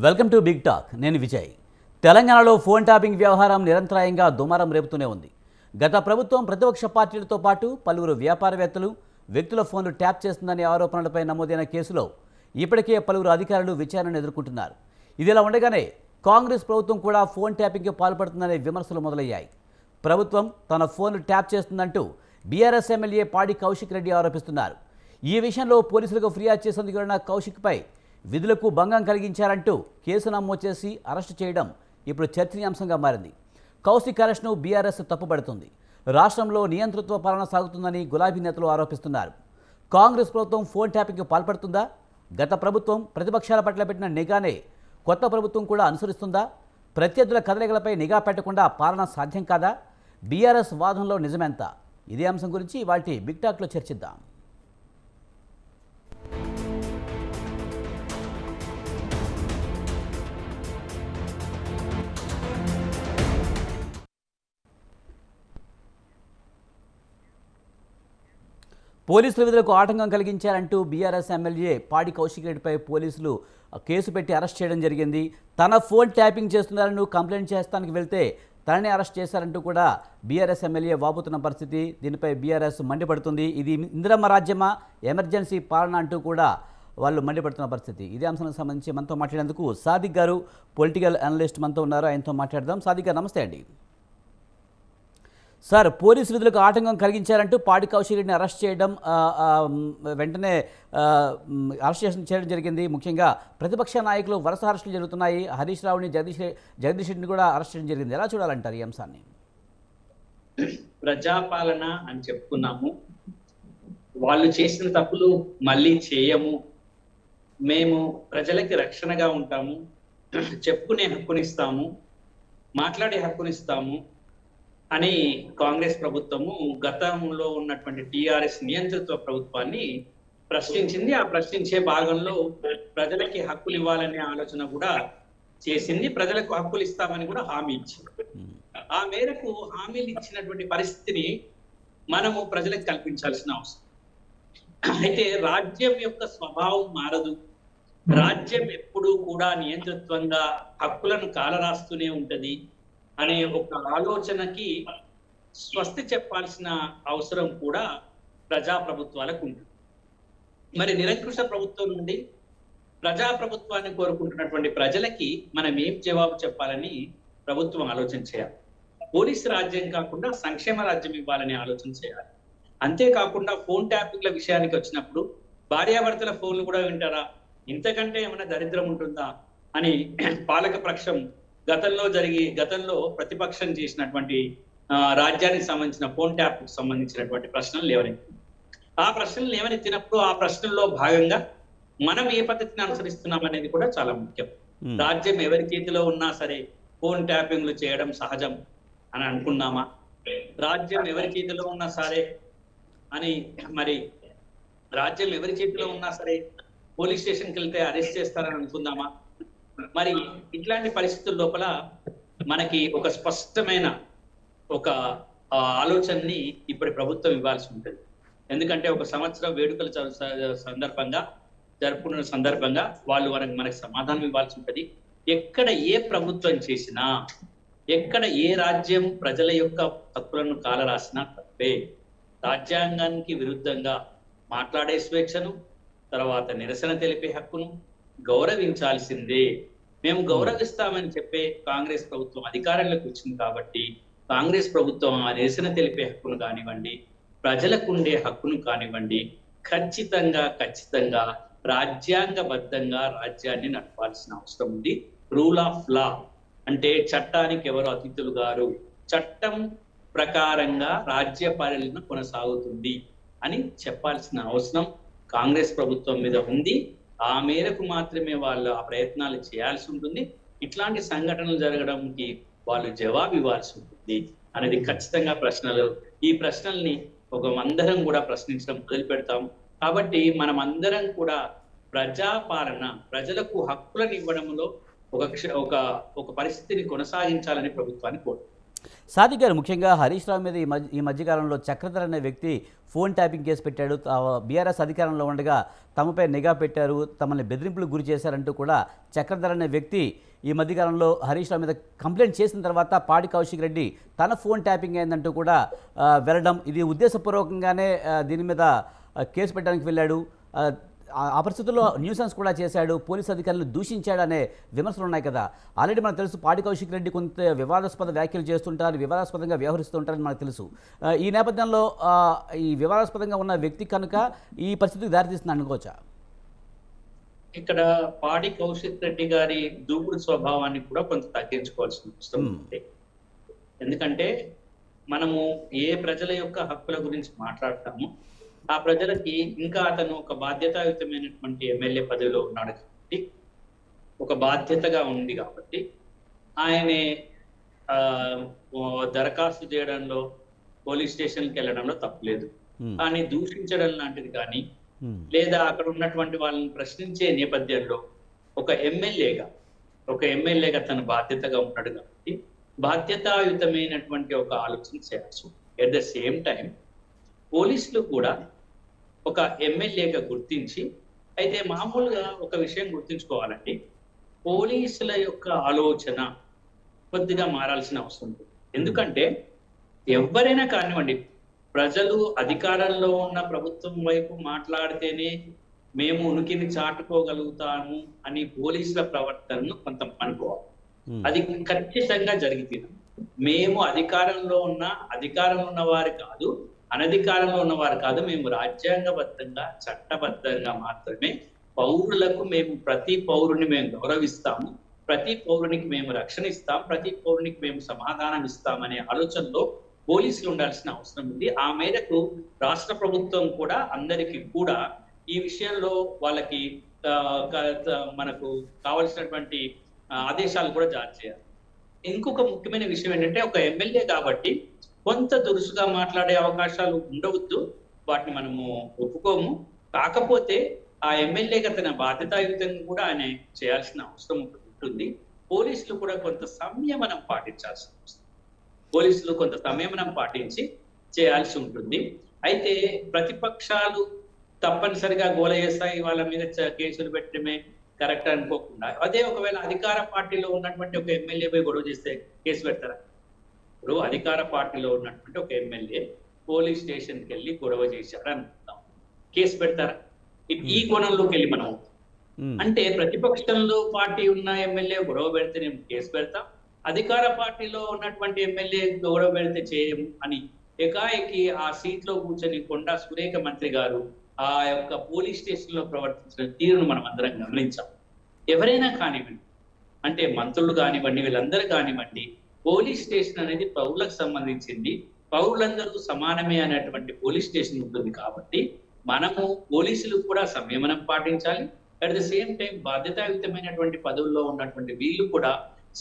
Welcome to big talk. నేను విజయ్. తెలంగాణలో phone tapping వ్యవహారం నిరంతరాయంగా దుమారం రేపుతూనే ఉంది. గత ప్రభుత్వం ప్రతిపక్ష పార్టీలతో పాటు పలువురు వ్యాపారవేత్తలు, వ్యక్తుల ఫోన్లు ట్యాప్ చేస్తుందనే ఆరోపణలపై నమోదైన కేసులో ఇప్పటికే పలువురు అధికారులు విచారణను ఎదుర్కొంటున్నారు. ఇదిలా ఉండగానే కాంగ్రెస్ ప్రభుత్వం కూడా ఫోన్ ట్యాపింగ్కి పాల్పడుతుందనే విమర్శలు మొదలయ్యాయి. ప్రభుత్వం తన ఫోన్లు ట్యాప్ చేస్తుందంటూ బీఆర్ఎస్ ఎమ్మెల్యే పాడి కౌశిక్ రెడ్డి ఆరోపిస్తున్నారు. ఈ విషయంలో పోలీసులకు ఫిర్యాదు చేసేందుకు వెళ్ళిన కౌశిక్పై విధులకు భంగం కలిగించారంటూ కేసు నమోదు చేసి అరెస్టు చేయడం ఇప్పుడు చర్చనీయాంశంగా మారింది. కౌశిక్ అరెస్ట్ను బీఆర్ఎస్ తప్పుపడుతుంది. రాష్ట్రంలో నియంతృత్వ పాలన సాగుతుందని గులాబీ నేతలు ఆరోపిస్తున్నారు. కాంగ్రెస్ ప్రభుత్వం ఫోన్ ట్యాపింగ్కి పాల్పడుతుందా? గత ప్రభుత్వం ప్రతిపక్షాల పట్ల పెట్టిన నిఘానే కొత్త ప్రభుత్వం కూడా అనుసరిస్తుందా? ప్రత్యర్థుల కదలికలపై నిఘా పెట్టకుండా పాలన సాధ్యం కాదా? బీఆర్ఎస్ వాదనలో నిజమెంత? ఇదే అంశం గురించి వాటి బిగ్ టాక్లో చర్చిద్దాం. పోలీసుల విధులకు ఆటంకం కలిగించారంటూ బీఆర్ఎస్ ఎమ్మెల్యే పాడి కౌశిక్ రెడ్డిపై పోలీసులు కేసు పెట్టి అరెస్ట్ చేయడం జరిగింది. తన ఫోన్ ట్యాపింగ్ చేస్తున్నారని కంప్లైంట్ చేస్తానికి వెళ్తే తనని అరెస్ట్ చేశారంటూ కూడా బీఆర్ఎస్ ఎమ్మెల్యే వాపోతున్న పరిస్థితి. దీనిపై బీఆర్ఎస్ మండిపడుతుంది. ఇది ఇందిరమ్మ రాజ్యమా, ఎమర్జెన్సీ పాలన అంటూ కూడా వాళ్ళు మండిపడుతున్న పరిస్థితి. ఇదే అంశానికి సంబంధించి మనతో మాట్లాడేందుకు సాదిక్ గారు, పొలిటికల్ అనలిస్ట్ మనతో ఉన్నారు. ఆయనతో మాట్లాడదాం. సాదిక్ గారు, నమస్తే అండి. సార్, పోలీసు విధులకు ఆటంకం కలిగించారంటూ పాడి కౌశిక్ రెడ్డిని అరెస్ట్ చేయడం, వెంటనే అరెస్ట్ చేయడం జరిగింది. ముఖ్యంగా ప్రతిపక్ష నాయకులు వరుస అరెస్టులు జరుగుతున్నాయి. హరీష్ రావుని, జగదీష్ రెడ్డిని కూడా అరెస్ట్ చేయడం జరిగింది. ఎలా చూడాలంటారు ఈ అంశాన్ని? ప్రజాపాలన అని చెప్పుకున్నాము. వాళ్ళు చేసిన తప్పులు మళ్ళీ చేయము, మేము ప్రజలకి రక్షణగా ఉంటాము, చెప్పుకునే హక్కునిస్తాము, మాట్లాడే హక్కునిస్తాము అని కాంగ్రెస్ ప్రభుత్వము గతంలో ఉన్నటువంటి టిఆర్ఎస్ నియంతృత్వ ప్రభుత్వాన్ని ప్రశ్నించింది. ఆ ప్రశ్నించే భాగంలో ప్రజలకి హక్కులు ఇవ్వాలనే ఆలోచన కూడా చేసింది. ప్రజలకు హక్కులు ఇస్తామని కూడా హామీ ఇచ్చింది. ఆ మేరకు హామీలు ఇచ్చినటువంటి పరిస్థితిని మనము ప్రజలకు కల్పించాల్సిన అవసరం. అయితే రాజ్యం యొక్క స్వభావం మారదు. రాజ్యం ఎప్పుడూ కూడా నియంతృత్వంగా హక్కులను కాలరాస్తూనే ఉంటది అనే ఒక ఆలోచనకి స్వస్తి చెప్పాల్సిన అవసరం కూడా ప్రజాప్రభుత్వాలకు ఉంటుంది. మరి నిరంకుశ ప్రభుత్వం నుండి ప్రజాప్రభుత్వాన్ని కోరుకుంటున్నటువంటి ప్రజలకి మనం ఏం జవాబు చెప్పాలని ప్రభుత్వం ఆలోచన చేయాలి. పోలీసు రాజ్యం కాకుండా సంక్షేమ రాజ్యం ఇవ్వాలని ఆలోచన చేయాలి. అంతేకాకుండా ఫోన్ ట్యాపింగ్ల విషయానికి వచ్చినప్పుడు భార్యాభర్తల ఫోన్లు కూడా వింటారా? ఇంతకంటే ఏమైనా దరిద్రం ఉంటుందా అని పాలక పక్షం గతంలో ప్రతిపక్షం చేసినటువంటి రాజ్యానికి సంబంధించిన ఫోన్ ట్యాప్ సంబంధించినటువంటి ప్రశ్నలు లేవనెత్తింది. ఆ ప్రశ్నలు లేవనెత్తినప్పుడు ఆ ప్రశ్నల్లో భాగంగా మనం ఏ పద్ధతిని అనుసరిస్తున్నాం అనేది కూడా చాలా ముఖ్యం. రాజ్యం ఎవరి చేతిలో ఉన్నా సరే ఫోన్ ట్యాపింగ్లు చేయడం సహజం అని అనుకున్నామా? రాజ్యం ఎవరి చేతిలో ఉన్నా సరే రాజ్యం ఎవరి చేతిలో ఉన్నా సరే పోలీస్ స్టేషన్కి వెళ్తే అరెస్ట్ చేస్తారని అనుకుందామా? మరి ఇట్లాంటి పరిస్థితుల లోపల మనకి ఒక స్పష్టమైన ఒక ఆలోచనని ఇప్పుడు ప్రభుత్వం ఇవ్వాల్సి ఉంటుంది. ఎందుకంటే ఒక సంవత్సరం వేడుకల జరుపుకున్న సందర్భంగా వాళ్ళు మనకి సమాధానం ఇవ్వాల్సి ఉంటుంది. ఎక్కడ ఏ ప్రభుత్వం చేసినా, ఎక్కడ ఏ రాజ్యం ప్రజల యొక్క హక్కులను కాలరాసినా తప్పే. రాజ్యాంగానికి విరుద్ధంగా మాట్లాడే స్వేచ్ఛను, తర్వాత నిరసన తెలిపే హక్కును గౌరవించాల్సిందే. మేము గౌరవిస్తామని చెప్పే కాంగ్రెస్ ప్రభుత్వం అధికారంలోకి వచ్చింది కాబట్టి కాంగ్రెస్ ప్రభుత్వం ఆ నిరసన తెలిపే హక్కును కానివ్వండి, ప్రజలకు ఉండే హక్కును కానివ్వండి, ఖచ్చితంగా రాజ్యాంగబద్ధంగా రాజ్యాన్ని నడపాల్సిన అవసరం ఉంది. రూల్ ఆఫ్ లా అంటే చట్టానికి ఎవరు అతిథులు గారు, చట్టం ప్రకారంగా రాజ్య పాలన కొనసాగుతుంది అని చెప్పాల్సిన అవసరం కాంగ్రెస్ ప్రభుత్వం మీద ఉంది. ఆ మేరకు మాత్రమే వాళ్ళు ఆ ప్రయత్నాలు చేయాల్సి ఉంటుంది. ఇట్లాంటి సంఘటనలు జరగడానికి వాళ్ళు జవాబు ఇవ్వాల్సి ఉంటుంది అనేది ఖచ్చితంగా ప్రశ్నలు. ఈ ప్రశ్నల్ని అందరం కూడా ప్రశ్నించడం మొదలు పెడతాం. కాబట్టి మనం అందరం కూడా ప్రజాపాలన, ప్రజలకు హక్కులను ఇవ్వడంలో ఒక పరిస్థితిని కొనసాగించాలని ప్రభుత్వాన్ని కోరుతాం. సాదిక్ గారు, ముఖ్యంగా హరీష్ రావు మీద ఈ మధ్యకాలంలో చక్రధర్ అనే వ్యక్తి ఫోన్ ట్యాపింగ్ కేసు పెట్టాడు. బీఆర్ఎస్ అధికారంలో ఉండగా తమపై నిఘా పెట్టారు, తమని బెదిరింపులకు గురి చేశారంటూ కూడా చక్రధర్ అనే వ్యక్తి ఈ మధ్యకాలంలో హరీష్ రావు మీద కంప్లైంట్ చేసిన తర్వాత పాడి కౌశిక్ రెడ్డి తన ఫోన్ ట్యాపింగ్ అయిందంటూ కూడా వెళ్ళడం, ఇది ఉద్దేశపూర్వకంగానే దీని మీద కేసు పెట్టడానికి వెళ్ళాడు, ఆ పరిస్థితుల్లో న్యూసెన్స్ కూడా చేశాడు, పోలీసు అధికారులు దూషించాడు అనే విమర్శలు ఉన్నాయి కదా. ఆల్రెడీ మనకు తెలుసు పాడి కౌశిక్ రెడ్డి కొంత వివాదాస్పద వ్యాఖ్యలు చేస్తుంటారు, వివాదాస్పదంగా వ్యవహరిస్తుంటారని మనకు తెలుసు. ఈ నేపథ్యంలో ఈ వివాదాస్పదంగా ఉన్న వ్యక్తి కనుక ఈ పరిస్థితికి దారితీస్తుంది అనుకోవచ్చా? ఇక్కడ పాడి కౌశిక్ రెడ్డి గారి దూకుడు స్వభావాన్ని కూడా కొంత తగ్గించుకోవాల్సిన అవసరం ఉంది. ఎందుకంటే మనము ఏ ప్రజల యొక్క హక్కుల గురించి మాట్లాడతామో ఆ ప్రజలకి ఇంకా అతను ఒక బాధ్యతాయుతమైనటువంటి ఎమ్మెల్యే పదవిలో ఉన్నాడు కాబట్టి, ఒక బాధ్యతగా ఉంది కాబట్టి ఆయనే దరఖాస్తు చేయడంలో, పోలీస్ స్టేషన్కి వెళ్ళడంలో తప్పులేదు. కానీ దూషించడం లాంటిది కానీ, లేదా అక్కడ ఉన్నటువంటి వాళ్ళని ప్రశ్నించే నేపథ్యంలో ఒక ఎమ్మెల్యేగా తన బాధ్యతగా ఉన్నాడు కాబట్టి బాధ్యతాయుతమైనటువంటి ఒక ఆలోచన చేయాల్సి ఉంది. ఎట్ ద సేమ్ టైం పోలీసులు కూడా ఒక ఎమ్మెల్యేగా గుర్తించి, అయితే మామూలుగా ఒక విషయం గుర్తించుకోవాలండి, పోలీసుల యొక్క ఆలోచన కొద్దిగా మారాల్సిన అవసరం ఉంది. ఎందుకంటే ఎవరైనా కానివ్వండి, ప్రజలు అధికారంలో ఉన్న ప్రభుత్వం వైపు మాట్లాడితేనే మేము ఉనికిని చాటుకోగలుగుతాము అని పోలీసుల ప్రవర్తనను కొంత అనుకోవాలి. అది ఖచ్చితంగా జరిగింది. మేము అధికారంలో ఉన్న వారు కాదు, అనధికారంలో ఉన్నవారు కాదు, మేము రాజ్యాంగబద్ధంగా చట్టబద్ధంగా మాత్రమే పౌరులకు ప్రతి పౌరుని మేము గౌరవిస్తాము, ప్రతి పౌరునికి మేము రక్షణ ఇస్తాం, ప్రతి పౌరునికి మేము సమాధానం ఇస్తామనే ఆలోచనలో పోలీసులు ఉండాల్సిన అవసరం ఉంది. ఆ మేరకు రాష్ట్ర ప్రభుత్వం కూడా అందరికీ కూడా ఈ విషయంలో వాళ్ళకి మనకు కావలసినటువంటి ఆదేశాలు కూడా జారీ చేయాలి. ఇంకొక ముఖ్యమైన విషయం ఏంటంటే, ఒక ఎమ్మెల్యే కాబట్టి కొంత దురుసుగా మాట్లాడే అవకాశాలు ఉండవద్దు, వాటిని మనము ఒప్పుకోము. కాకపోతే ఆ ఎమ్మెల్యేగా తన బాధ్యతాయుతంగా కూడా ఆయన చేయాల్సిన అవసరం ఉంటుంది. పోలీసులు కూడా కొంత సంయమనం పాటించాల్సిన అవసరం, పోలీసులు కొంత సంయమనం పాటించి చేయాల్సి ఉంటుంది. అయితే ప్రతిపక్షాలు తప్పనిసరిగా గోల చేస్తాయి, వాళ్ళ మీద కేసులు పెట్టడమే కరెక్ట్ అనుకోకుండా, అదే ఒకవేళ అధికార పార్టీలో ఉన్నటువంటి ఒక ఎమ్మెల్యేపై గొడవ చేస్తే కేసు పెడతారా? ఇప్పుడు అధికార పార్టీలో ఉన్నటువంటి ఒక ఎమ్మెల్యే పోలీస్ స్టేషన్కి వెళ్ళి గొడవ చేశాడు అనుకుందాం, కేసు పెడతారా? ఈ కోణంలోకి వెళ్ళి మనం అంటే ప్రతిపక్షంలో పార్టీ ఉన్న ఎమ్మెల్యే గొడవ పెడితే నేను కేసు పెడతాం, అధికార పార్టీలో ఉన్నటువంటి ఎమ్మెల్యే గొడవ పెడితే చేయము అని ఏకాఏకి ఆ సీట్లో కూర్చొని కొండా సురేఖ మంత్రి గారు ఆ యొక్క పోలీస్ స్టేషన్ లో ప్రవర్తించిన తీరును మనం అందరం గమనించాం. ఎవరైనా కానివ్వండి, అంటే మంత్రులు కానివ్వండి, వీళ్ళందరూ కానివ్వండి, పోలీస్ స్టేషన్ అనేది పౌరులకు సంబంధించింది, పౌరులందరూ సమానమే అనేటువంటి పోలీస్ స్టేషన్ ఉంటుంది. కాబట్టి మనము పోలీసులు కూడా సంయమనం పాటించాలి. అట్ ద సేమ్ టైం బాధ్యతాయుతమైనటువంటి పదవుల్లో ఉన్నటువంటి వీళ్ళు కూడా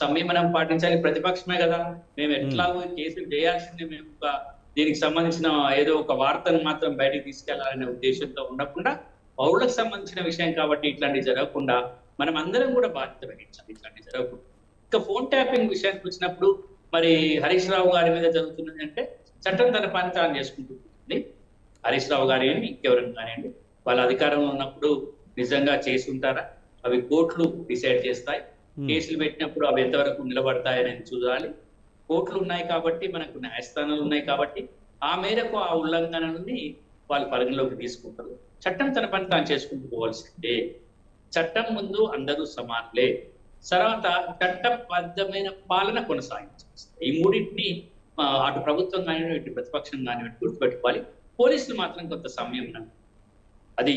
సంయమనం పాటించాలి. ప్రతిపక్షమే కదా, మేము ఎట్లాగో కేసులు చేయాల్సింది, మేము దీనికి సంబంధించిన ఏదో ఒక వార్తను మాత్రం బయటకు తీసుకెళ్లాలనే ఉద్దేశంతో ఉండకుండా, పౌరులకు సంబంధించిన విషయం కాబట్టి ఇట్లాంటివి జరగకుండా మనం అందరం కూడా బాధ్యత వహించాలి, ఇట్లాంటివి జరగకుండా. ఇంకా ఫోన్ ట్యాపింగ్ విషయానికి వచ్చినప్పుడు మరి హరీష్ రావు గారి మీద జరుగుతున్నది అంటే చట్టం తన పని తాను చేసుకుంటుంది. హరీష్ రావు గారు ఏంటి, ఇంకెవరైనా కానివ్వండి, వాళ్ళ అధికారంలో ఉన్నప్పుడు నిజంగా చేసి ఉంటారా? అవి కోర్టులు డిసైడ్ చేస్తాయి. కేసులు పెట్టినప్పుడు అవి ఎంతవరకు నిలబడతాయని చూడాలి. కోర్టులు ఉన్నాయి కాబట్టి, మనకు న్యాయస్థానాలు ఉన్నాయి కాబట్టి ఆ మేరకు ఆ ఉల్లంఘనని వాళ్ళు పరిగణలోకి తీసుకుంటారు. చట్టం తన పని తాను చేసుకుంటూ పోవాల్సిందే. చట్టం ముందు అందరూ సమానులే. తర్వాత చట్టబద్ధమైన పాలన కొనసాగించాలి. ఈ మూడింటిని అటు ప్రభుత్వం కానివ్వండి, ఇటు ప్రతిపక్షం కానివ్వండి గుర్తుపెట్టుకోవాలి. పోలీసులు మాత్రం కొంత సమయం, అది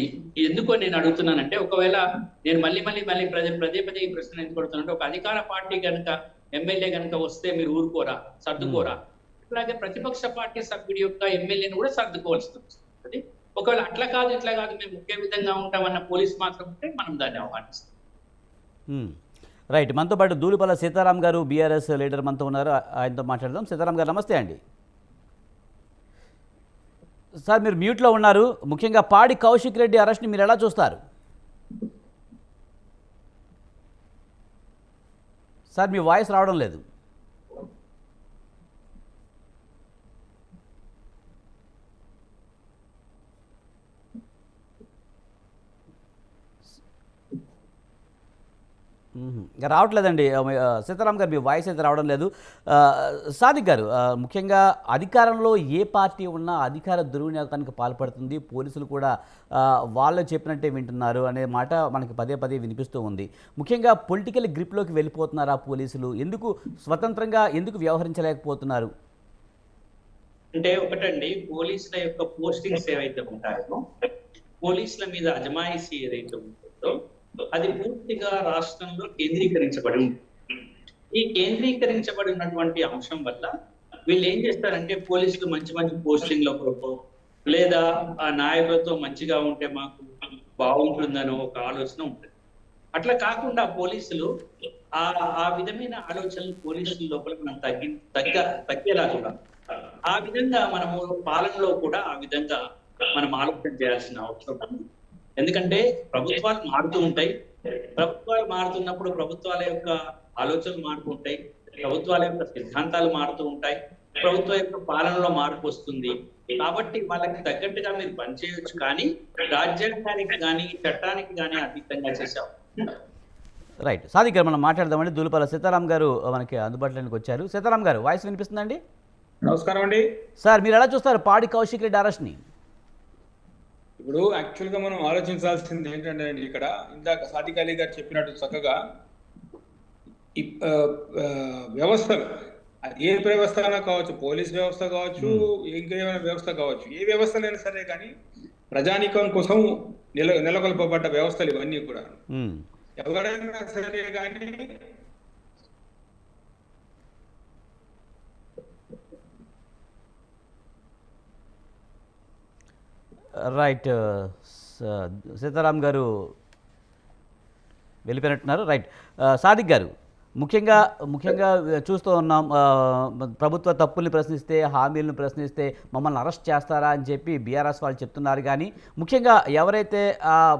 ఎందుకో నేను అడుగుతున్నానంటే, ఒకవేళ నేను మళ్ళీ పదే ఈ ప్రశ్న ఎందుకు అడుగుతున్నానంటే, ఒక అధికార పార్టీ కనుక ఎమ్మెల్యే కనుక వస్తే మీరు ఊరుకోరా, సర్దుకోరా? ఇట్లాగే ప్రతిపక్ష పార్టీ సభ్యుడి యొక్క ఎమ్మెల్యేని కూడా సర్దుకోవాల్సి వస్తుంది. ఒకవేళ అట్లా కాదు ఇట్లా కాదు మేము ముఖ్య విధంగా ఉంటామన్న పోలీస్ మాత్రం ఉంటే మనం దాన్ని ఆహ్వానిస్తాం. రైట్, మనతో పాటు దూలిపల్ల సీతారాం గారు బీఆర్ఎస్ లీడర్ మనతో ఉన్నారు, ఆయనతో మాట్లాడదాం. సీతారాం గారు నమస్తే అండి. సార్, మీరు మ్యూట్లో ఉన్నారు. ముఖ్యంగా పాడి కౌశిక్ రెడ్డి అరెస్ట్ని మీరు ఎలా చూస్తారు? సార్, మీ వాయిస్ రావడం లేదు. ఇంకా రావట్లేదండి. సీతారాం గారు మీ వాయిస్ అయితే రావడం లేదు. ఆ, సాదిక్ గారు, ముఖ్యంగా అధికారంలో ఏ పార్టీ ఉన్నా అధికార దుర్వినియోగానికి పాల్పడుతుంది, పోలీసులు కూడా వాళ్ళు చెప్పినట్టే వింటున్నారు అనే మాట మనకి పదే పదే వినిపిస్తూ ఉంది. ముఖ్యంగా పొలిటికల్ గ్రిప్లోకి వెళ్ళిపోతున్నారా పోలీసులు? ఎందుకు స్వతంత్రంగా ఎందుకు వ్యవహరించలేకపోతున్నారు? అంటే ఒకటండి, పోలీసుల యొక్క పోస్టింగ్స్ ఏవైతే ఉంటాయో, పోలీసుల మీద అజమాయిషీ ఏదైతే ఉంటుందో అది పూర్తిగా రాష్ట్రంలో కేంద్రీకరించబడి ఉంది. ఈ కేంద్రీకరించబడి ఉన్నటువంటి అంశం వల్ల వీళ్ళు ఏం చేస్తారంటే, పోలీసులు మంచి మంచి పోస్టింగ్ల కొరకు లేదా ఆ నాయకులతో మంచిగా ఉంటే మాకు బాగుంటుందనో ఒక ఆలోచన ఉంటుంది. అట్లా కాకుండా పోలీసులు ఆ ఆ విధమైన ఆలోచనలు పోలీసుల లోపల మనం తగ్గేలా చూడాలి. ఆ విధంగా మనము పాలనలో కూడా ఆ విధంగా మనం ఆలోచన చేయాల్సిన అవసరం ఉంది. ఎందుకంటే ప్రభుత్వాలు మారుతూ ఉంటాయి. ప్రభుత్వాలు మారుతున్నప్పుడు ప్రభుత్వాల యొక్క ఆలోచనలు మారుతూ ఉంటాయి. ప్రభుత్వాల యొక్క సిద్ధాంతాలు మారుతూ ఉంటాయి. ప్రభుత్వం యొక్క పాలనలో మార్పు వస్తుంది. కాబట్టి వాళ్ళకి తగ్గట్టుగా మీరు పనిచేయొచ్చు, కానీ రాజ్యాంగానికి కానీ చట్టానికి కానీ అతీతంగా చేశాం. రైట్. సాదిక్ గారు, మనం మాట్లాడదామండి. దూలుపాల సీతారాం గారు మనకి అందుబాటులోకి వచ్చారు. సీతారాం గారు, వాయిస్ వినిపిస్తుందండి? నమస్కారం అండి. సార్, మీరు ఎలా చూస్తారు పాడి కౌశిక్ రెడ్డి అరెస్ట్ని? ఇప్పుడు యాక్చువల్గా మనం ఆలోచించాల్సింది ఏంటంటే అండి, ఇక్కడ ఇందాక సాదిక్ అలీ గారు చెప్పినట్టు చక్కగా ఈ వ్యవస్థలు, అది ఏ వ్యవస్థ అయినా కావచ్చు, పోలీస్ వ్యవస్థ కావచ్చు, ఇంకేమైనా వ్యవస్థ కావచ్చు, ఏ వ్యవస్థలైనా సరే కానీ ప్రజానీకం కోసం నెలకొల్పబడ్డ వ్యవస్థలు ఇవన్నీ కూడా. ఎవరైనా సరే కానీ రైట్. సీతారాం గారు వెళ్ళిపోయినట్టున్నారు. రైట్. సాదిక్ గారు, ముఖ్యంగా చూస్తూ ఉన్నాం, ప్రభుత్వ తప్పుల్ని ప్రశ్నిస్తే, హామీలను ప్రశ్నిస్తే మమ్మల్ని అరెస్ట్ చేస్తారా అని చెప్పి బీఆర్ఎస్ వాళ్ళు చెప్తున్నారు. కానీ ముఖ్యంగా ఎవరైతే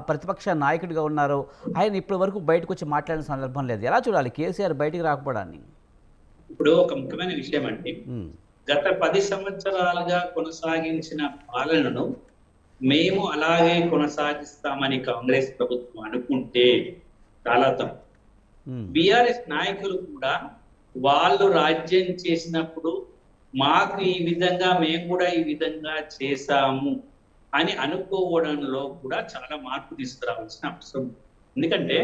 ప్రతిపక్ష నాయకుడిగా ఉన్నారో ఆయన ఇప్పటి వరకు బయటకు వచ్చి మాట్లాడిన సందర్భం లేదు. ఎలా చూడాలి కేసీఆర్ బయటికి రాకపోవడాన్ని? ఇప్పుడు ఒక ముఖ్యమైన విషయం అంటే, గత 10 సంవత్సరాలుగా కొనసాగించిన పాలనను మేము అలాగే కొనసాగిస్తామని కాంగ్రెస్ ప్రభుత్వం అనుకుంటే చాలా తప్పు. బీఆర్ఎస్ నాయకులు కూడా వాళ్ళు రాజ్యం చేసినప్పుడు మాకు ఈ విధంగా, మేము కూడా ఈ విధంగా చేశాము అని అనుకోవడంలో కూడా చాలా మార్పు తీసుకురావాల్సిన అవసరం. ఎందుకంటే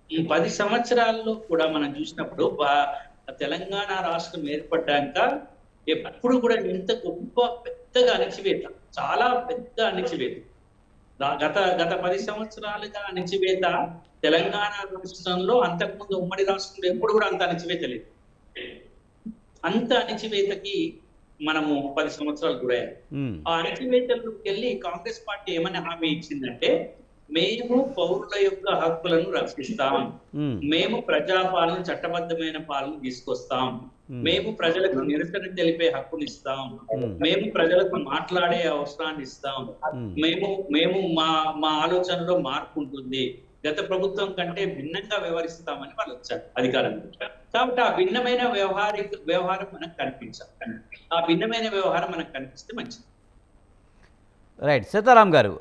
ఈ 10 సంవత్సరాల్లో కూడా మనం చూసినప్పుడు తెలంగాణ రాష్ట్రం ఏర్పడ్డాక ఎప్పుడు కూడా ఇంత గొప్ప పెద్దగా అణచివేత, చాలా పెద్ద అణచివేత, గత 10 సంవత్సరాలుగా అణచివేత తెలంగాణ రాష్ట్రంలో, అంతకుముందు ఉమ్మడి రాష్ట్రంలో ఎప్పుడు కూడా అంత అణచివేత లేదు. అంత అణచివేతకి మనము 10 సంవత్సరాలు గురయ్యాం. ఆ అణచివేతలోకి వెళ్ళి కాంగ్రెస్ పార్టీ ఏమని హామీ ఇచ్చిందంటే, మేము పౌరుల యొక్క హక్కులను రక్షిస్తాం, మేము ప్రజాపాలన, చట్టబద్ధమైన పాలన తీసుకొస్తాం, మేము ప్రజలకు నిరసన తెలిపే హక్కునిస్తాం, మేము ప్రజలకు మాట్లాడే అవసరాన్ని ఇస్తాం, మేము మా ఆలోచనలో మార్పు ఉంటుంది, గత ప్రభుత్వం కంటే భిన్నంగా వ్యవహరిస్తామని వాళ్ళు వచ్చారు అధికారంలో. కాబట్టి ఆ భిన్నమైన వ్యవహారం మనకు కనిపించాలి. ఆ భిన్నమైన వ్యవహారం మనకు కనిపిస్తే మంచిది. రైట్. సీతారాం గారు,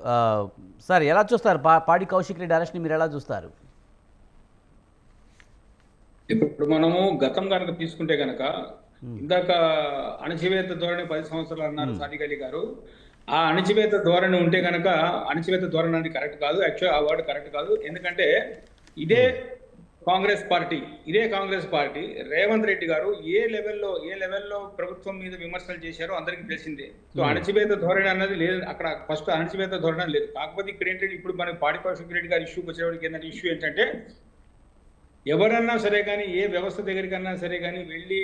సార్ ఎలా చూస్తారు పాడి కౌశిక్ రెడ్డి అరెస్ట్ని? మీరు ఎలా చూస్తారు? ఇప్పుడు మనము గతం కనుక తీసుకుంటే కనుక, ఇందాక అణచివేత ధోరణి 10 సంవత్సరాలు అన్నారు సాదిక్ అలీ గారు. ఆ అణచివేత ధోరణి ఉంటే కనుక, అణచివేత ధోరణి అనేది కరెక్ట్ కాదు, యాక్చువల్ ఆ వర్డ్ కరెక్ట్ కాదు. ఎందుకంటే ఇదే కాంగ్రెస్ పార్టీ రేవంత్ రెడ్డి గారు ఏ లెవెల్లో ప్రభుత్వం మీద విమర్శలు చేశారో అందరికీ తెలిసిందే. సో అణచివేత ధోరణి అన్నది లేదు అక్కడ. ఫస్ట్ అణచివేత ధోరణి లేదు. కాకపోతే ఇక్కడ ఏంటంటే, ఇప్పుడు మనకి పాడి కౌశిక్ రెడ్డి గారి ఇష్యూకి వచ్చేవాడికి ఏంటంటే, ఇష్యూ ఏంటంటే, ఎవరన్నా సరే కానీ, ఏ వ్యవస్థ దగ్గరికన్నా సరే కానీ వెళ్ళి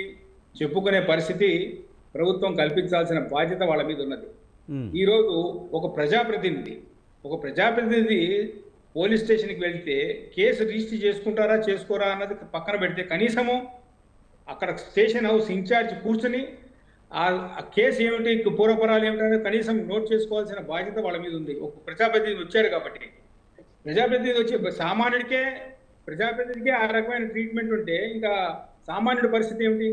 చెప్పుకునే పరిస్థితి ప్రభుత్వం కల్పించాల్సిన బాధ్యత వాళ్ళ మీద ఉన్నది. ఈరోజు ఒక ప్రజాప్రతినిధి పోలీస్ స్టేషన్కి వెళ్తే కేసు రిజిస్టర్ చేసుకుంటారా చేసుకోరా అన్నది పక్కన పెడితే, కనీసము అక్కడ స్టేషన్ హౌస్ ఇన్ఛార్జ్ కూర్చొని ఆ కేసు ఏమిటి, పూర్వపరాలు ఏమిటనేది కనీసం నోట్ చేసుకోవాల్సిన బాధ్యత వాళ్ళ మీద ఉంది. ఒక ప్రజాప్రతినిధి వచ్చారు కాబట్టి, ప్రజాప్రతినిధి వచ్చి ప్రజాప్రతినిధికే ఆ రకమైన ట్రీట్మెంట్ ఉంటే ఇంకా సామాన్యుడి పరిస్థితి ఏమిటి?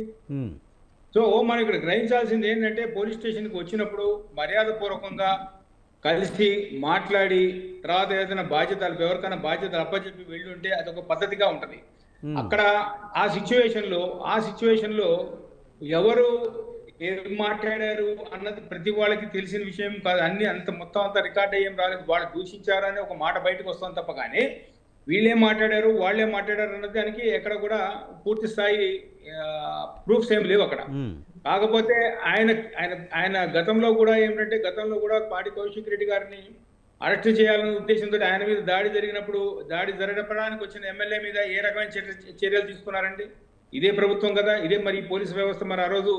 సో మనం ఇక్కడ గ్రహించాల్సింది ఏంటంటే, పోలీస్ స్టేషన్కి వచ్చినప్పుడు మర్యాదపూర్వకంగా కలిసి మాట్లాడి తర్వాత ఏదైనా బాధ్యతలు ఎవరికైనా బాధ్యతలు అప్పచెప్పి వెళ్ళి ఉంటే అదొక పద్ధతిగా ఉంటది. అక్కడ ఆ సిచ్యువేషన్ లో ఎవరు ఏం మాట్లాడారు అన్నది ప్రతి వాళ్ళకి తెలిసిన విషయం కాదు. అన్ని అంత మొత్తం అంతా రికార్డ్ అయ్యేం రాలేదు. వాళ్ళు దూషించారని ఒక మాట బయటకు వస్తుంది తప్ప కానీ వీళ్ళేం మాట్లాడారు వాళ్ళేం మాట్లాడారు అన్న దానికి ఎక్కడ కూడా పూర్తి స్థాయి ప్రూఫ్స్ ఏం లేవు అక్కడ. కాకపోతే ఆయన ఆయన ఆయన గతంలో కూడా పాడి కౌశిక్ రెడ్డి గారిని అరెస్ట్ చేయాలనే ఉద్దేశంతో ఆయన మీద దాడి జరగడానికి వచ్చిన ఎమ్మెల్యే మీద ఏ రకమైన చర్యలు తీసుకున్నారండి? ఇదే ప్రభుత్వం కదా, ఇదే మరి పోలీసు వ్యవస్థ మరి ఆ రోజు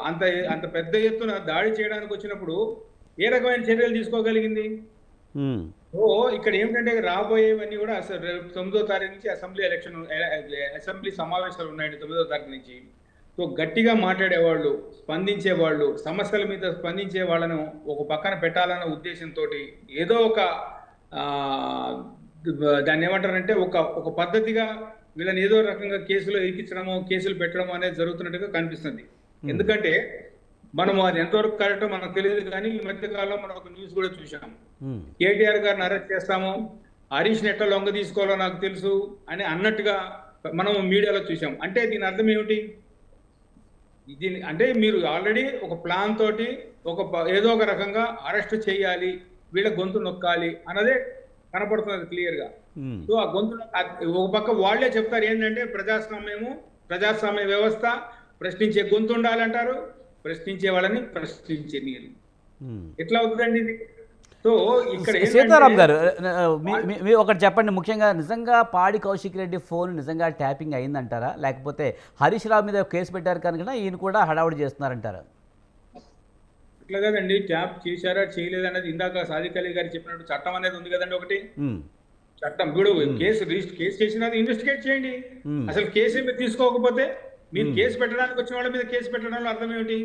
అంత అంత పెద్ద ఎత్తున దాడి చేయడానికి వచ్చినప్పుడు ఏ రకమైన చర్యలు తీసుకోగలిగింది? సో ఇక్కడ ఏమిటంటే రాబోయేవన్నీ కూడా అసలు 9వ తారీఖు నుంచి అసెంబ్లీ సమావేశాలు ఉన్నాయండి. 9వ తారీఖు నుంచి. సో గట్టిగా మాట్లాడేవాళ్ళు, స్పందించేవాళ్ళు, సమస్యల మీద స్పందించే వాళ్ళను ఒక పక్కన పెట్టాలన్న ఉద్దేశంతో ఏదో ఒక దాన్ని ఏమంటారంటే ఒక పద్ధతిగా వీళ్ళని ఏదో రకంగా కేసులో ఎక్కించడము, కేసులు పెట్టడం అనేది జరుగుతున్నట్టుగా కనిపిస్తుంది. ఎందుకంటే మనం అది ఎంతవరకు కరెక్టో మనకు తెలియదు కానీ ఈ మధ్యకాలంలో మనం ఒక న్యూస్ కూడా చూసాం. కేటీఆర్ గారిని అరెస్ట్ చేస్తాము, హరీష్ని ఎట్లా లొంగ తీసుకోవాలో నాకు తెలుసు అని అన్నట్టుగా మనం మీడియాలో చూసాం. అంటే దీని అర్థం ఏమిటి? దీని అంటే మీరు ఆల్రెడీ ఒక ప్లాన్ తోటి ఏదో ఒక రకంగా అరెస్ట్ చేయాలి, వీళ్ళ గొంతు నొక్కాలి అన్నదే కనపడుతున్నది క్లియర్ గా. సో ఆ గొంతు ఒక పక్క వాళ్లే చెప్తారు ఏంటంటే ప్రజాస్వామ్య వ్యవస్థ, ప్రశ్నించే గొంతు ఉండాలంటారు, ప్రశ్నించే వాళ్ళని ప్రశ్నించే నీరు. ఎట్లా అవుతుందండి ఇది? సో ఇక్కడ సీతారాం గారు మీరు ఒకటి చెప్పండి, ముఖ్యంగా నిజంగా పాడి కౌశిక్ రెడ్డి ఫోన్ నిజంగా ట్యాపింగ్ అయిందంటారా, లేకపోతే హరీష్ రావు మీద కేసు పెట్టారు కనుక ఈయన కూడా హడావుడి చేస్తున్నారంటారా? ఇట్లా కదండి, ట్యాప్ చేశారా చేయలేదు అనేది ఇందాక సాదిక్ అలీ గారు చెప్పినట్టు చట్టం అనేది ఉంది కదండి. ఒకటి చట్టం ఇప్పుడు కేసు చేసినది ఇన్వెస్టిగేట్ చేయండి. అసలు కేసు మీరు తీసుకోకపోతే మీరు కేసు పెట్టడానికి వచ్చిన వాళ్ళ మీద కేసు పెట్టడంలో అర్థం ఏమిటి?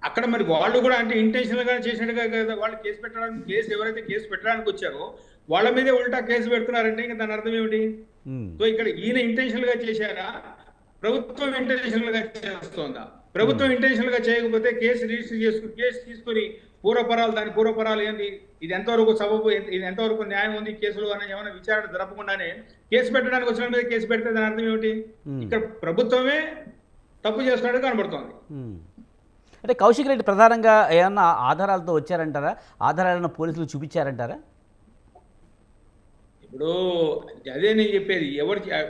అక్కడ మరి వాళ్ళు కూడా అంటే ఇంటెన్షనల్ గా చేసినట్టుగా కదా వాళ్ళు ఎవరైతే కేసు పెట్టడానికి వచ్చారో వాళ్ళ మీదే ఉల్టా కేసు పెడుతున్నారంటే ఇంకా దాని అర్థం ఏమిటి? సో ఇక్కడ ఈయన ఇంటెన్షనల్ గా చేశారా, ప్రభుత్వం ఇంటెన్షనల్ గా చేస్తోందా? ప్రభుత్వం ఇంటెన్షనల్ గా చేయకపోతే కేసు రిజిస్టర్ కేసు తీసుకుని దాని పూర్వపరాలు ఏంటి, ఇది ఎంతవరకు సబబు, ఇది ఎంతవరకు న్యాయం ఉంది కేసులు అని ఏమైనా విచారణ జరపకుండానే కేసు పెట్టడానికి వచ్చిన మీద కేసు పెడితే దాని అర్థం ఏమిటి? ఇక్కడ ప్రభుత్వమే తప్పు చేస్తున్నట్టు కనబడుతోంది. అంటే కౌశిక్ రెడ్డి ప్రధానంగా ఏమన్నా ఆధారాలతో వచ్చారంటారా, ఆధారాలను పోలీసులు చూపించారంటారా? ఇప్పుడు అదే నేను చెప్పేది,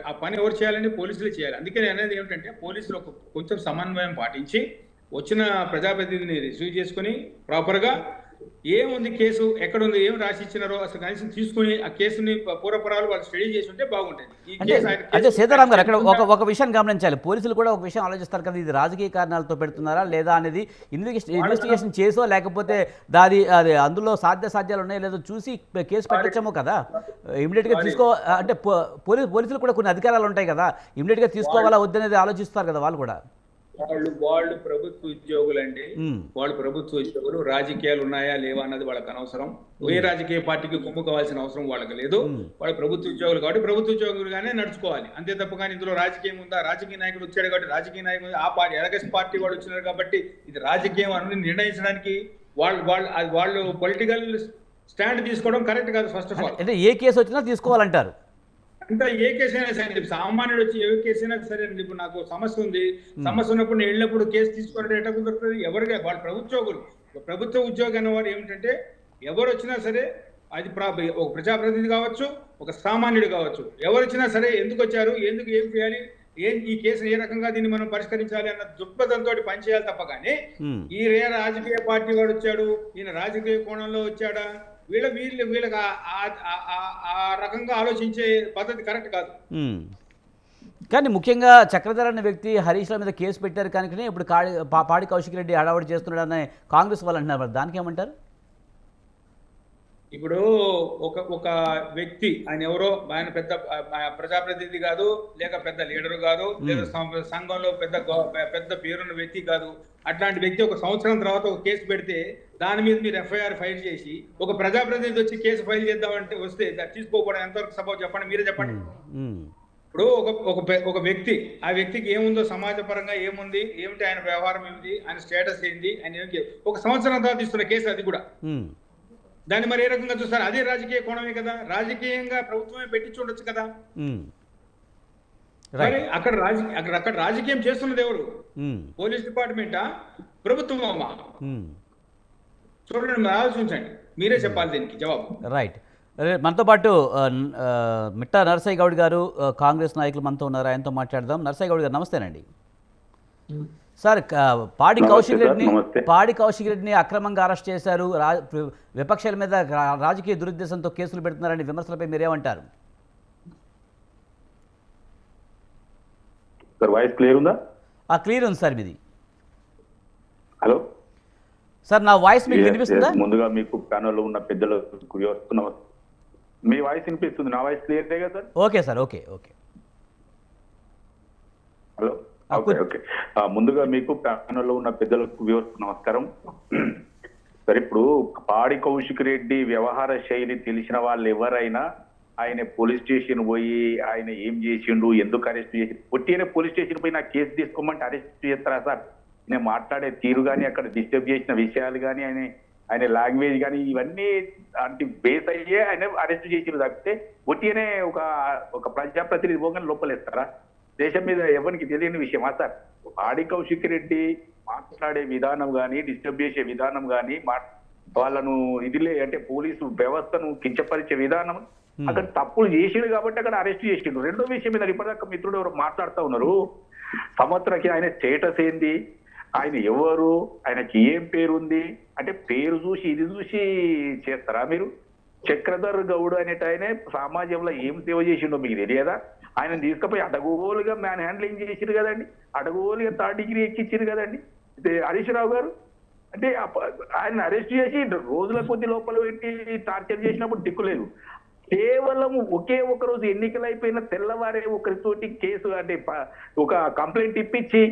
ఆ పని ఎవరు చేయాలంటే పోలీసులు చేయాలి. అందుకే నేను అనేది ఏమిటంటే పోలీసులు కొంచెం సమన్వయం పాటించి వచ్చిన ప్రజాప్రతినిధిని రిసీవ్ చేసుకుని ప్రాపర్గా ఏముంది, కేసు ఎక్కడుంది, ఏం రాసి ఇచ్చినారో అసలు కనీసం తీసుకుని ఆ కేసుని పూర్వపరాలు వాళ్ళు స్టడీ చేసి ఉంటే బాగుంటుంది. అంటే సీతారాం గారు అక్కడ ఒక విషయం గమనించాలి, పోలీసులు కూడా ఒక విషయం ఆలోచిస్తారు కదా, ఇది రాజకీయ కారణాలతో పెడుతున్నారా లేదా అనేది ఇన్వెస్టిగేషన్ చేసో లేకపోతే అది అందులో సాధ్యాలు ఉన్నాయో లేదో చూసి కేసు పెట్టచ్చేమో కదా. ఇమీడియట్గా అంటే పోలీసులు కూడా కొన్ని అధికారాలు ఉంటాయి కదా, ఇమీడియట్గా తీసుకోవాలా వద్దనేది ఆలోచిస్తారు కదా వాళ్ళు కూడా. వాళ్ళు ప్రభుత్వ ఉద్యోగులండి, వాళ్ళు ప్రభుత్వ ఉద్యోగులు. రాజకీయాలు ఉన్నాయా లేవా అన్నది వాళ్ళకి అనవసరం. ఏ రాజకీయ పార్టీకి కొమ్ము కావాల్సిన అవసరం వాళ్ళకి లేదు. వాళ్ళు ప్రభుత్వ ఉద్యోగులు కాబట్టి ప్రభుత్వ ఉద్యోగులుగానే నడుచుకోవాలి అంతే తప్ప కానీ ఇందులో రాజకీయం ఉందా, రాజకీయ నాయకుడు వచ్చాడు కాబట్టి రాజకీయ నాయకుడు ఆ పార్టీ ఎలగస్ పార్టీ వాళ్ళు వచ్చినారు కాబట్టి ఇది రాజకీయం అని నిర్ణయించడానికి వాళ్ళు పొలిటికల్ స్టాండ్ తీసుకోవడం కరెక్ట్ కాదు. ఫస్ట్ ఆఫ్ ఆల్ అంటే ఏ కేసు వచ్చినా తీసుకోవాలంటారు. అంటే ఏ కేసు అయినా సరే, సామాన్యుడు వచ్చి ఏ కేసు అయినా సరే, ఇప్పుడు నాకు సమస్య ఉంది, సమస్య ఉన్నప్పుడు నేను వెళ్ళినప్పుడు కేసు తీసుకోవడం ఎట్లా కుదురుతుంది? ఎవరిగా వాళ్ళు ప్రభుత్వ ఉద్యోగి అనేవారు ఏమిటంటే ఎవరు వచ్చినా సరే, అది ఒక ప్రజాప్రతినిధి కావచ్చు, ఒక సామాన్యుడు కావచ్చు, ఎవరు వచ్చినా సరే ఎందుకు వచ్చారు, ఏం చేయాలి, ఈ కేసు ఏ రకంగా దీన్ని మనం పరిష్కరించాలి అన్న దృక్పథంతో పనిచేయాలి తప్ప కానీ ఈ రాజకీయ పార్టీ వాడు వచ్చాడు, ఈయన రాజకీయ కోణంలో వచ్చాడా, వీళ్ళకి ఆ రకంగా ఆలోచించే పద్ధతి కరెక్ట్ కాదు. కానీ ముఖ్యంగా చక్రధర్ అనే వ్యక్తి హరీష్ రావు మీద కేసు పెట్టారు కనుకనే ఇప్పుడు పాడి కౌశిక్ రెడ్డి హడావుడి చేస్తున్నాడని కాంగ్రెస్ వాళ్ళు అంటున్నారు, దానికి ఏమంటారు? ఇప్పుడు ఒక వ్యక్తి ఆయన ఎవరో, ఆయన పెద్ద ప్రజాప్రతినిధి కాదు, లేక పెద్ద లీడర్ కాదు, లేదా సంఘంలో పెద్ద పేరున్న వ్యక్తి కాదు. అట్లాంటి వ్యక్తి ఒక సంవత్సరం తర్వాత ఒక కేసు పెడితే దాని మీద మీరు ఎఫ్ఐఆర్ ఫైల్ చేసి ఒక ప్రజాప్రతినిధి వచ్చి కేసు ఫైల్ చేద్దామంటే వస్తే తీసుకోకపోవడం ఎంతవరకు సపోజ్ చెప్పండి, మీరే చెప్పండి. ఇప్పుడు ఒక వ్యక్తి, ఆ వ్యక్తికి ఏముందో సమాజపరంగా ఏముంది, ఏమిటి ఆయన వ్యవహారం ఏమిటి, ఆయన స్టేటస్ ఏంటి, ఆయన ఒక సంవత్సరం తర్వాత ఇస్తున్న కేసు అది కూడా. దాన్ని మరి ఏ రకంగా చూస్తారు? అదే రాజకీయ కోణమే కదా, రాజకీయంగా ప్రభుత్వమే పెట్టించి ఉండొచ్చు కదా. మరి అక్కడ రాజకీయం చేస్తున్నది ఎవరు? పోలీస్ డిపార్ట్మెంటా, ప్రభుత్వం అమ్మా? చూడండి, ఆలోచించండి, మీరే చెప్పాలి దీనికి జవాబు. రైట్. మనతో పాటు మిట్టా నరసయ్య గౌడ్ గారు, కాంగ్రెస్ నాయకులు మనతో ఉన్నారు, ఆయనతో మాట్లాడదాం. నరసయ్య గౌడ్ గారు నమస్తేనండి. సార్, పాడి కౌశిక్ రెడ్డిని అక్రమంగా అరెస్ట్ చేశారు, విపక్షాల మీద రాజకీయ దురుద్దేశంతో కేసులు పెడుతున్నారని విమర్శలపై మీరేమంటారు? వాయిస్ క్లియర్ ఉందా? క్లియర్ ఉంది సార్ మీది. హలో సార్, నా వాయిస్ మీకు వినిపిస్తుందా? ముందుగా మీకు ప్యానల్లో ఉన్న పెద్దలకు వస్తున్నాం, మీ వాయిస్ వినిపిస్తుంది, నా వాయిస్ క్లియర్ కదా sir? Okay sir, okay. Hello, okay. ముందుగా మీకు ప్యానల్లో ఉన్న పెద్దలకు నమస్కారం. సరే, ఇప్పుడు పాడి కౌశిక్ రెడ్డి వ్యవహార శైలి తెలిసిన వాళ్ళు ఎవరైనా ఆయన పోలీస్ స్టేషన్ పోయి ఆయన ఏం చేసిండు, ఎందుకు అరెస్ట్ చేసి, పొట్టినే పోలీస్ స్టేషన్ పోయి నాకు కేసు తీసుకోమంటే అరెస్ట్ చేస్తారా సార్? నేను మాట్లాడే తీరు కానీ, అక్కడ డిస్టర్బ్ చేసిన విషయాలు కానీ, ఆయన లాంగ్వేజ్ కానీ, ఇవన్నీ అంటే బేస్ అయ్యే ఆయన అరెస్ట్ చేసిరు తప్పితే పొట్టినే ఒక ప్రజాప్రతినిధి పోగానే లోపలేస్తారా? దేశం మీద ఎవరికి తెలియని విషయమా సార్? పాడి కౌశిక్ రెడ్డి మాట్లాడే విధానం కానీ, డిస్టర్బ్ చేసే విధానం కానీ, వాళ్ళను ఇదిలే అంటే పోలీసు వ్యవస్థను కించపరిచే విధానం, అక్కడ తప్పులు చేసిండు కాబట్టి అక్కడ అరెస్ట్ చేసిండు. రెండో విషయం మీద ఇప్పటిదాకా మిత్రుడు ఎవరు మాట్లాడుతూ ఉన్నారు, సంవత్సరానికి ఆయన స్టేటస్ ఏంది, ఆయన ఎవరు, ఆయనకి ఏం పేరు ఉంది అంటే పేరు చూసి ఇది చూసి చేస్తారా మీరు? చక్రధర్ గౌడ్ అనేట ఆయన సమాజంలో ఏం సేవ చేసిండో మీకు తెలియదా? ఆయన తీసుకుపోయి అడగోలుగా మ్యాన్ హ్యాండ్లింగ్ చేసిరు కదండి, అడగోలుగా 3rd డిగ్రీ ఎక్కించారు కదండి హరీష్ రావు గారు. అంటే ఆయన అరెస్ట్ చేసి రోజుల కొద్ది లోపల పెట్టి టార్చర్ చేసినప్పుడు దిక్కులేదు. కేవలం ఒకే ఒక రోజు ఎన్నికలు అయిపోయిన తెల్లవారే ఒకరితోటి కేసు అంటే ఒక కంప్లైంట్ ఇప్పించి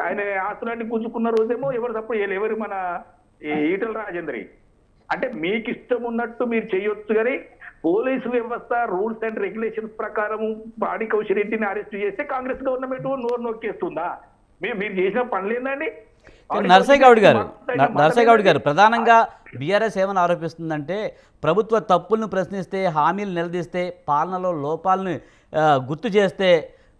ఆయన ఆస్తులన్నీ గుంజుకున్న రోజేమో ఎవరు తప్పుడు ఎవరు మన ఈటల రాజేందర్. అంటే మీకు ఇష్టం ఉన్నట్టు మీరు చేయొచ్చు, కానీ పోలీసు వ్యవస్థ రూల్స్ అండ్ రెగ్యులేషన్స్ ప్రకారం పాడి కౌశిక్ రెడ్డిని అరెస్ట్ చేస్తే కాంగ్రెస్ గవర్నమెంట్ నోరు నొక్కేస్తుందా? మీరు చేసిన పనులు ఏందండి? నరసయ్య గౌడ్ గారు ప్రధానంగా బీఆర్ఎస్ ఏమని ఆరోపిస్తుందంటే, ప్రభుత్వ తప్పులను ప్రశ్నిస్తే, హామీలు నిలదీస్తే, పాలనలో లోపాలను గుర్తు చేస్తే,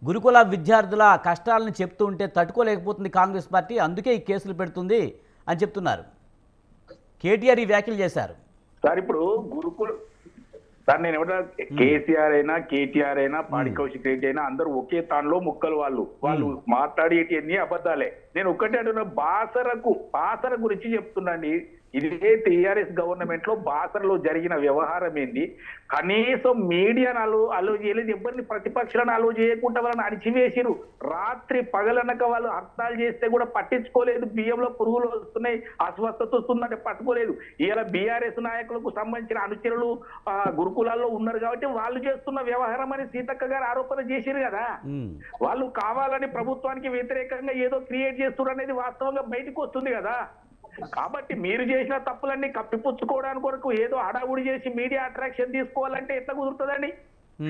గురుకుల విద్యార్థుల కష్టాలను చెప్తూ ఉంటే తట్టుకోలేకపోతుంది కాంగ్రెస్ పార్టీ, అందుకే ఈ కేసులు పెడుతుంది అని చెప్తున్నారు. కేటీఆర్ ఈ వ్యాఖ్యలు చేశారు. సార్, ఇప్పుడు గురుకుల సార్ నేను ఏమంటా, కేటీఆర్ అయినా పాడి కౌశిక్ రెడ్డి అయినా అందరూ ఒకే తానులో ముక్కలు. వాళ్ళు మాట్లాడేటివన్నీ అబద్ధాలే. నేను ఒక్కటే అంటున్నా, బాసర గురించి చెప్తున్నాండి. ఇదే టీఆర్ఎస్ గవర్నమెంట్ లో బాసరలో జరిగిన వ్యవహారం ఏంది? కనీసం మీడియాను అలో చేయలేదు, ఎవరిని ప్రతిపక్షాలను అలో చేయకుండా వాళ్ళని అణిచివేసిరు. రాత్రి పగలనక వాళ్ళు హర్తాలు చేస్తే కూడా పట్టించుకోలేదు. బియ్యంలో పురుగులు వస్తున్నాయి, అస్వస్థత వస్తుందంటే పట్టుకోలేదు. ఇలా బీఆర్ఎస్ నాయకులకు సంబంధించిన అనుచరులు గురుకులాల్లో ఉన్నారు కాబట్టి వాళ్ళు చేస్తున్న వ్యవహారం అని సీతక్క గారు ఆరోపణ చేసిరు కదా. వాళ్ళు కావాలని ప్రభుత్వానికి వ్యతిరేకంగా ఏదో క్రియేట్ చేస్తున్నారు అనేది వాస్తవంగా బయటకు వస్తుంది కదా. కాబట్టి మీరు చేసిన తప్పులన్నీ కప్పిపుచ్చుకోవడానికి కొరకు ఏదో హడావుడి చేసి మీడియా అట్రాక్షన్ తీసుకోవాలంటే ఎట్లా కుదురుతుందండి?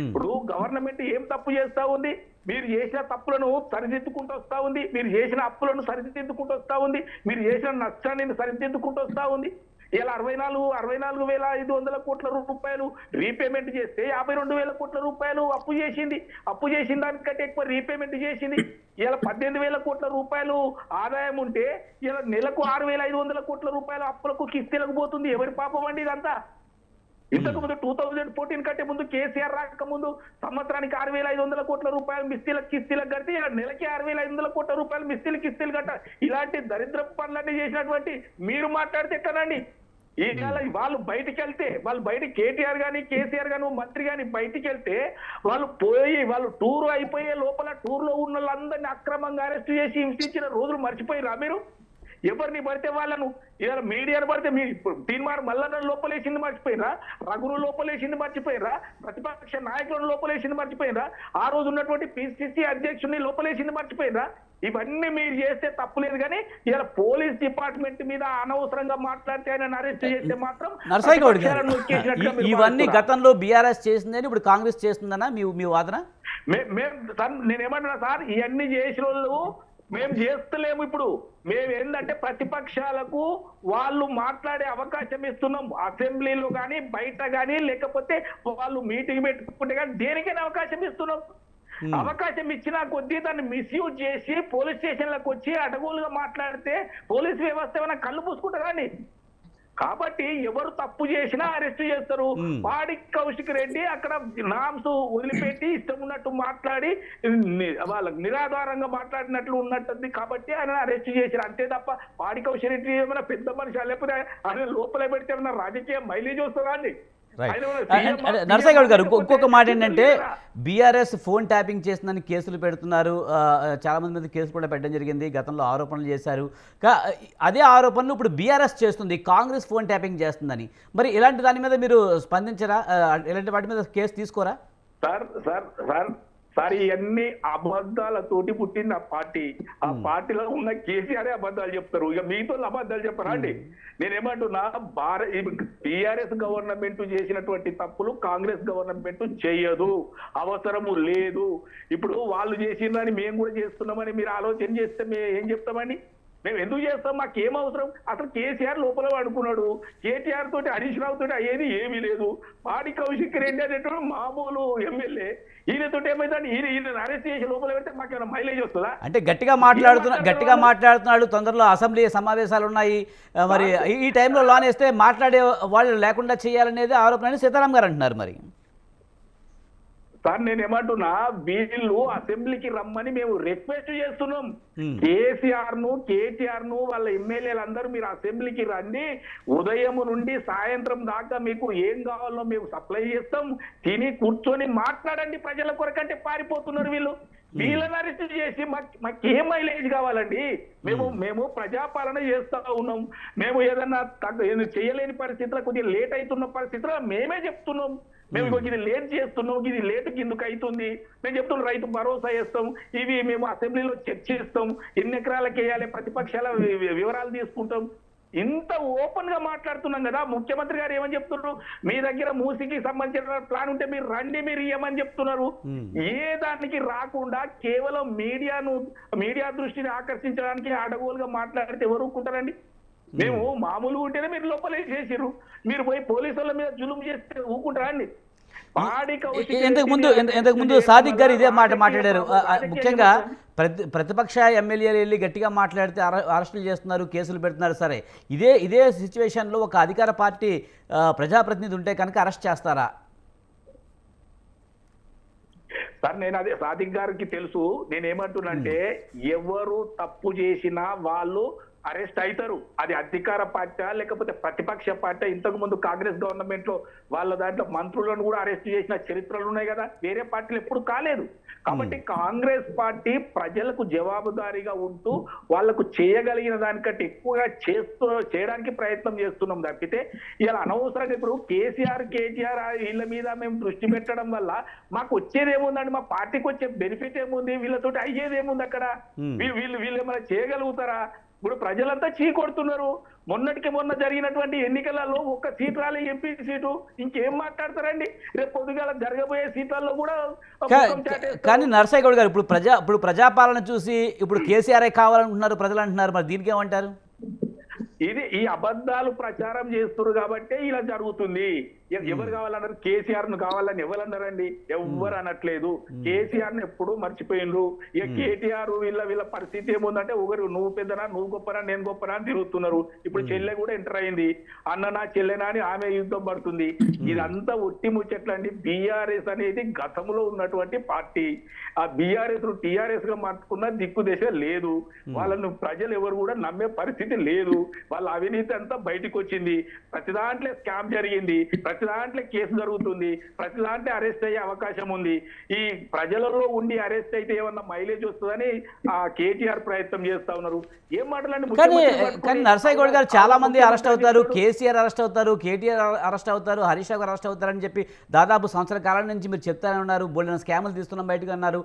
ఇప్పుడు గవర్నమెంట్ ఏం తప్పు చేస్తా ఉంది? మీరు చేసిన తప్పులను సరిదిద్దుకుంటూ వస్తా ఉంది, మీరు చేసిన అప్పులను సరిదిద్దుకుంటూ వస్తా ఉంది, మీరు చేసిన నష్టాన్ని సరిదిద్దుకుంటూ వస్తా ఉంది. ఇలా 64,500 కోట్ల రూపాయలు రీపేమెంట్ చేస్తే 52,000 కోట్ల రూపాయలు అప్పు చేసిన దానికంటే ఎక్కువ రీపేమెంట్ చేసింది. ఇలా 18,000 కోట్ల రూపాయలు ఆదాయం ఉంటే ఇలా నెలకు 6,500 కోట్ల రూపాయల అప్పులకు కిస్తీలకు పోతుంది. ఎవరి పాపం అండి ఇదంతా? ఇంతకు ముందు 2014 కంటే ముందు కేసీఆర్ రాకముందు సంవత్సరానికి 6,500 కోట్ల రూపాయలు కిస్తీలకు కడితే నెలకి 6,500 కోట్ల రూపాయలు కిస్తీలు కట్ట. ఇలాంటి దరిద్ర పనులన్నీ చేసినటువంటి మీరు మాట్లాడితే ఎక్కడండి? ఈ నెల వాళ్ళు బయట కేటీఆర్ గాని కేసీఆర్ గాని మంత్రి గాని బయటికి వెళ్తే వాళ్ళు టూర్ అయిపోయే లోపల టూర్ లో ఉన్న వాళ్ళందరినీ అక్రమంగా అరెస్ట్ చేసి హింసించిన రోజులు మర్చిపోయిరా మీరు? ఎవరిని పడితే వాళ్ళను ఇలా మీడియాను పడితే మీరు తీర్మానం మల్లన్న లోపలేసింది మర్చిపోయినరా? రఘును లోపలేసింది మర్చిపోయినరా? ప్రతిపక్ష నాయకులను లోపలేసింది మర్చిపోయినరా? ఆ రోజు ఉన్నటువంటి పిసిసి అధ్యక్షుడిని లోపలేసింది మర్చిపోయినరా? ఇవన్నీ మీరు చేస్తే తప్పులేదు, కానీ ఇలా పోలీస్ డిపార్ట్మెంట్ మీద అనవసరంగా మాట్లాడితే ఆయన అరెస్ట్ చేస్తే మాత్రం నరసయ్య గౌడ్ గారు, ఇవన్నీ గతంలో బీఆర్ఎస్ చేసిందని ఇప్పుడు కాంగ్రెస్ చేస్తుందన్నా మీ వాదన? సార్ నేనేమంటున్నా సార్, ఇవన్నీ చేసిన వాళ్ళు మేము చేస్తలేము. ఇప్పుడు మేము ఏంటంటే ప్రతిపక్షాలకు వాళ్ళు మాట్లాడే అవకాశం ఇస్తున్నాం, అసెంబ్లీలో కానీ బయట కానీ, లేకపోతే వాళ్ళు మీటింగ్ పెట్టుకుంటే కానీ దేనికైనా అవకాశం ఇస్తున్నాం. అవకాశం ఇచ్చినా కొద్దీ దాన్ని మిస్యూజ్ చేసి పోలీస్ స్టేషన్లకు వచ్చి అడగోలుగా మాట్లాడితే పోలీస్ వ్యవస్థ ఏమైనా కళ్ళు పూసుకుంటారా? కాబట్టి ఎవరు తప్పు చేసినా అరెస్ట్ చేస్తారు. పాడి కౌశిక్ రెడ్డి అక్కడ నామ్స్ వదిలిపెట్టి ఇష్టం ఉన్నట్టు మాట్లాడి వాళ్ళకి నిరాధారంగా మాట్లాడినట్లు ఉన్నట్టుంది కాబట్టి ఆయన అరెస్ట్ చేశారు అంతే తప్ప పాడి కౌశిక్ రెడ్డి ఏమైనా పెద్ద మనిషి లేకపోతే ఆయన లోపల పెడితే ఏమైనా రాజకీయ మైలేజ్ వస్తుందా అండి? నరసయ్య గౌడ్ గారు, ఇంకొక మాట ఏంటంటే బీఆర్ఎస్ ఫోన్ ట్యాపింగ్ చేసిందని కేసులు పెడుతున్నారు. చాలా మంది మీద కేసు కూడా పెట్టడం జరిగింది, గతంలో ఆరోపణలు చేశారు. అదే ఆరోపణలు ఇప్పుడు బీఆర్ఎస్ చేస్తుంది, కాంగ్రెస్ ఫోన్ ట్యాపింగ్ చేస్తుందని. మరి ఇలాంటి దాని మీద మీరు స్పందించరా? ఇలాంటి వాటి మీద కేసు తీసుకోరా? సార్ ఇవన్నీ అబద్ధాలతోటి పుట్టింది ఆ పార్టీ. ఆ పార్టీలో ఉన్న కేసీఆర్ అబద్ధాలు చెప్తారు, ఇక మీతో అబద్ధాలు చెప్పరా అండి? నేనేమంటున్నా, టీఆర్ఎస్ గవర్నమెంట్ చేసినటువంటి తప్పులు కాంగ్రెస్ గవర్నమెంట్ చేయదు, అవసరము లేదు. ఇప్పుడు వాళ్ళు చేసిందని మేము కూడా చేస్తున్నామని మీరు ఆలోచన చేస్తే మేము ఏం చెప్తామని? మేము ఎందుకు చేస్తాం? మాకేం అవసరం? అసలు కేసీఆర్ లోపల పడుకున్నాడు, కేటీఆర్ తోటి హరీష్ రావు తోటి అయ్యేది ఏమీ లేదు. పాడి కౌశిక్ రెడ్డి అనేటువంటి మామూలు ఎమ్మెల్యే, ఈయనతో ఏమైందంటే ఈయన అరెస్ట్ చేసి లోపల పెడితే మాకేమైనా మైలేజ్ వస్తుందా? అంటే గట్టిగా మాట్లాడుతున్నాడు. తొందరలో అసెంబ్లీ సమావేశాలు ఉన్నాయి, మరి ఈ టైంలో లోన్ వేస్తే మాట్లాడే వాళ్ళు లేకుండా చేయాలనేది ఆరోపణ అని సీతారాం గారు అంటున్నారు. మరి సార్ నేనేమంటున్నా, వీళ్ళు అసెంబ్లీకి రమ్మని మేము రిక్వెస్ట్ చేస్తున్నాం. కేసీఆర్ ను కేటీఆర్ ను వాళ్ళ ఎమ్మెల్యేలందరూ మీరు అసెంబ్లీకి రండి, ఉదయం నుండి సాయంత్రం దాకా మీకు ఏం కావాలో మేము సప్లై చేస్తాం, తిని కూర్చొని మాట్లాడండి ప్రజల కొరకంటే పారిపోతున్నారు వీళ్ళు. వీళ్ళని అరెస్ట్ చేసి మాకేం మైలేజ్ కావాలండి? మేము ప్రజాపాలన చేస్తా ఉన్నాం. మేము ఏదన్నా చేయలేని పరిస్థితుల్లో కొద్దిగా లేట్ అవుతున్న పరిస్థితుల్లో మేమే చెప్తున్నాం, మేము ఇది లేట్ చేస్తున్నాం, ఇది లేట్ కిందకు అవుతుంది. మేము చెప్తున్నాం రైతు భరోసా చేస్తాం, ఇవి మేము అసెంబ్లీలో చర్చిస్తాం, ఎన్ని ఎకరాలకు వేయాలి, ప్రతిపక్షాల వివరాలు తీసుకుంటాం. ఇంత ఓపెన్ గా మాట్లాడుతున్నాం కదా. ముఖ్యమంత్రి గారు ఏమని చెప్తున్నారు? మీ దగ్గర మూసికి సంబంధించిన ప్లాన్ ఉంటే మీరు రండి, మీరు ఇవ్వమని చెప్తున్నారు. ఏ దానికి రాకుండా కేవలం మీడియా దృష్టిని ఆకర్షించడానికి అడగోలుగా మాట్లాడితే ఎవరు ఊరుకుంటారండి? మేము మామూలుగా ఉంటేనే మీరు లోపలే చేసిర్రు, మీరు పోయి పోలీసుల మీద జులుం చేస్తే ఊరుకుంటారా అండి? ఇంతకు ముందు సాదిక్ గారు ఇదే మాట మాట్లాడారు. ముఖ్యంగా ప్రతిపక్ష ఎమ్మెల్యేలు వెళ్ళి గట్టిగా మాట్లాడితే అరెస్టులు చేస్తున్నారు, కేసులు పెడుతున్నారు. సరే, ఇదే సిచ్యువేషన్లో ఒక అధికార పార్టీ ప్రజాప్రతినిధి ఉంటే కనుక అరెస్ట్ చేస్తారా? సార్ నేను అదే సాదిక్ గారికి తెలుసు. నేనేమంటున్నానంటే, ఎవరు తప్పు చేసినా వాళ్ళు అరెస్ట్ అవుతారు. అది అధికార పార్టీ లేకపోతే ప్రతిపక్ష పార్టీ. ఇంతకు ముందు కాంగ్రెస్ గవర్నమెంట్ లో వాళ్ళ దాంట్లో మంత్రులను కూడా అరెస్ట్ చేసిన చరిత్రలు ఉన్నాయి కదా, వేరే పార్టీలు ఎప్పుడు కాలేదు. కాబట్టి కాంగ్రెస్ పార్టీ ప్రజలకు జవాబుదారీగా ఉంటూ వాళ్లకు చేయగలిగిన దానికంటే ఎక్కువగా చేయడానికి ప్రయత్నం చేస్తున్నాం తప్పితే ఇలా అనవసరంగా ఇప్పుడు కేసీఆర్ కేటీఆర్ వీళ్ళ మీద మేము దృష్టి పెట్టడం వల్ల మాకు వచ్చేది ఏముందండి? మా పార్టీకి వచ్చే బెనిఫిట్ ఏముంది? వీళ్ళతోటి అయ్యేది ఏముంది అక్కడ? వీళ్ళు ఏమైనా చేయగలుగుతారా? ఇప్పుడు ప్రజలంతా చీకొడుతున్నారు. మొన్న జరిగినటువంటి ఎన్నికలలో ఒక్క సీట్ రాలే, ఎంపీ సీటు. ఇంకేం మాట్లాడతారండి? రేపు పొద్దుగాల జరగబోయే సీట్లలో కూడా. కానీ నరసయ్య గౌడ్ గారు, ఇప్పుడు ప్రజాపాలన చూసి ఇప్పుడు కేసీఆర్ కావాలనుకుంటున్నారు ప్రజలు అంటున్నారు. మరి దీనికి ఏమంటారు? ఈ అబద్ధాలు ప్రచారం చేస్తున్నారు కాబట్టే ఇలా జరుగుతుంది. ఎవరు కావాలన్నారు? కేసీఆర్ ను కావాలని ఎవరు అన్నారండి? ఎవ్వరు అనట్లేదు. కేసీఆర్ ను ఎప్పుడు మర్చిపోయినరు. ఇక కేటీఆర్ వీళ్ళ పరిస్థితి ఏముందంటే, ఒకరు నువ్వు పెద్దనా, నువ్వు గొప్పనా, నేను గొప్పనా అని తిరుగుతున్నారు. ఇప్పుడు చెల్లె కూడా ఎంటర్ అయింది, అన్న నా చెల్లెనా అని ఆమె యుద్ధం పడుతుంది. ఇదంతా ఒట్టి ముచ్చట్లండి. బీఆర్ఎస్ అనేది గతంలో ఉన్నటువంటి పార్టీ. ఆ బీఆర్ఎస్ టీఆర్ఎస్ గా మార్చుకున్న దిక్కు దశ లేదు. వాళ్ళను ప్రజలు ఎవరు కూడా నమ్మే పరిస్థితి లేదు. వాళ్ళ అవినీతి అంతా బయటకు వచ్చింది. ప్రతి దాంట్లో స్కామ్ జరిగింది, ప్రతి దాంట్లో కేసు జరుగుతుంది, ప్రతి దాంట్లో అరెస్ట్ అయ్యే అవకాశం ఉంది. ఈ ప్రజలలో ఉండి అరెస్ట్ అయితే ఏమన్నా మైలేజ్ వస్తుందని ఆ కేటీఆర్ ప్రయత్నం చేస్తా ఉన్నారు. ఏం మాటలండి? కానీ నరసయ్య గౌడ్ గారు, చాలా మంది అరెస్ట్ అవుతారు, కేసీఆర్ అరెస్ట్ అవుతారు, కేటీఆర్ అరెస్ట్ అవుతారు, హరీష్ రావు అరెస్ట్ అవుతారని చెప్పి దాదాపు సంవత్సర కాలం నుంచి మీరు చెప్తానే ఉన్నారు. బోల్డెన స్కాములు తీస్తున్నాం బయటకు అన్నారు,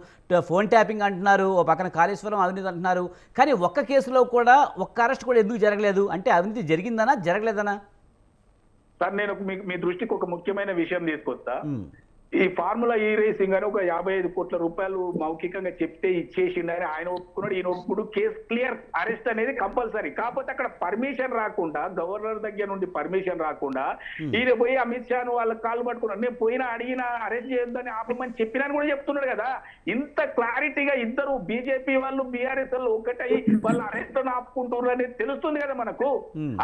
ఫోన్ ట్యాపింగ్ అంటున్నారు, ఓ పక్కన కాళేశ్వరం అవినీతి అంటున్నారు. కానీ ఒక్క కేసులో కూడా ఒక్క అరెస్ట్ కూడా ఎందుకు జరగలేదు? అంటే అవినీతి జరిగిందనా జరగలేదనా? సార్ నేను మీ దృష్టికి ఒక ముఖ్యమైన విషయం తీసుకొస్తా. ఈ ఫార్ములా ఈ రేసింగ్ అని ఒక 55 కోట్ల రూపాయలు మౌఖికంగా చెప్తే ఇచ్చేసిండని ఆయన ఒప్పుకున్నాడు, ఈయన ఒప్పుకుడు, కేసు క్లియర్, అరెస్ట్ అనేది కంపల్సరీ. కాకపోతే అక్కడ పర్మిషన్ రాకుండా, గవర్నర్ దగ్గర నుండి పర్మిషన్ రాకుండా ఈయన పోయి అమిత్ షాను వాళ్ళ కాళ్ళు పట్టుకున్నాడు. నేను పోయినా అడిగినా అరెస్ట్ చేయొద్దని ఆపమని చెప్పినాను కూడా చెప్తున్నాడు కదా. ఇంత క్లారిటీగా ఇద్దరు బీజేపీ వాళ్ళు బీఆర్ఎస్ వాళ్ళు ఒకటై వాళ్ళు అరెస్ట్ ఆపుకుంటున్నారు అనేది తెలుస్తుంది కదా మనకు.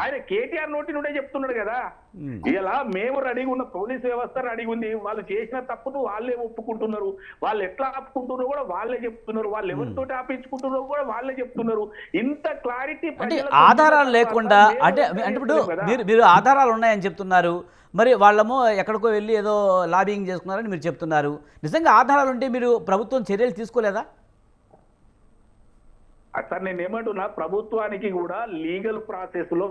ఆయన కేటీఆర్ నోటి నుండే చెప్తున్నాడు కదా. ఇలా మేము రెడీగా ఉన్న, పోలీస్ వ్యవస్థ రెడీగా ఉంది, వాళ్ళు చేసిన తప్పును వాళ్ళే ఒప్పుకుంటున్నారు, వాళ్ళు ఎట్లా ఆపుకుంటున్నారో కూడా వాళ్ళే చెప్తున్నారు, వాళ్ళు ఎవరితో ఆపించుకుంటున్నారో కూడా వాళ్ళే చెప్తున్నారు. ఇంత క్లారిటీ అంటే ఆధారాలు లేకుండా అంటే ఇప్పుడు మీరు ఆధారాలు ఉన్నాయని చెప్తున్నారు, మరి వాళ్ళము ఎక్కడికో వెళ్ళి ఏదో లాబింగ్ చేసుకున్నారని మీరు చెప్తున్నారు. నిజంగా ఆధారాలు ఉంటే మీరు ప్రభుత్వం చర్యలు తీసుకోలేదా? సార్ నేను ఏమంటున్నా, ప్రభుత్వానికి కూడా లీగల్ ప్రాసెస్ లో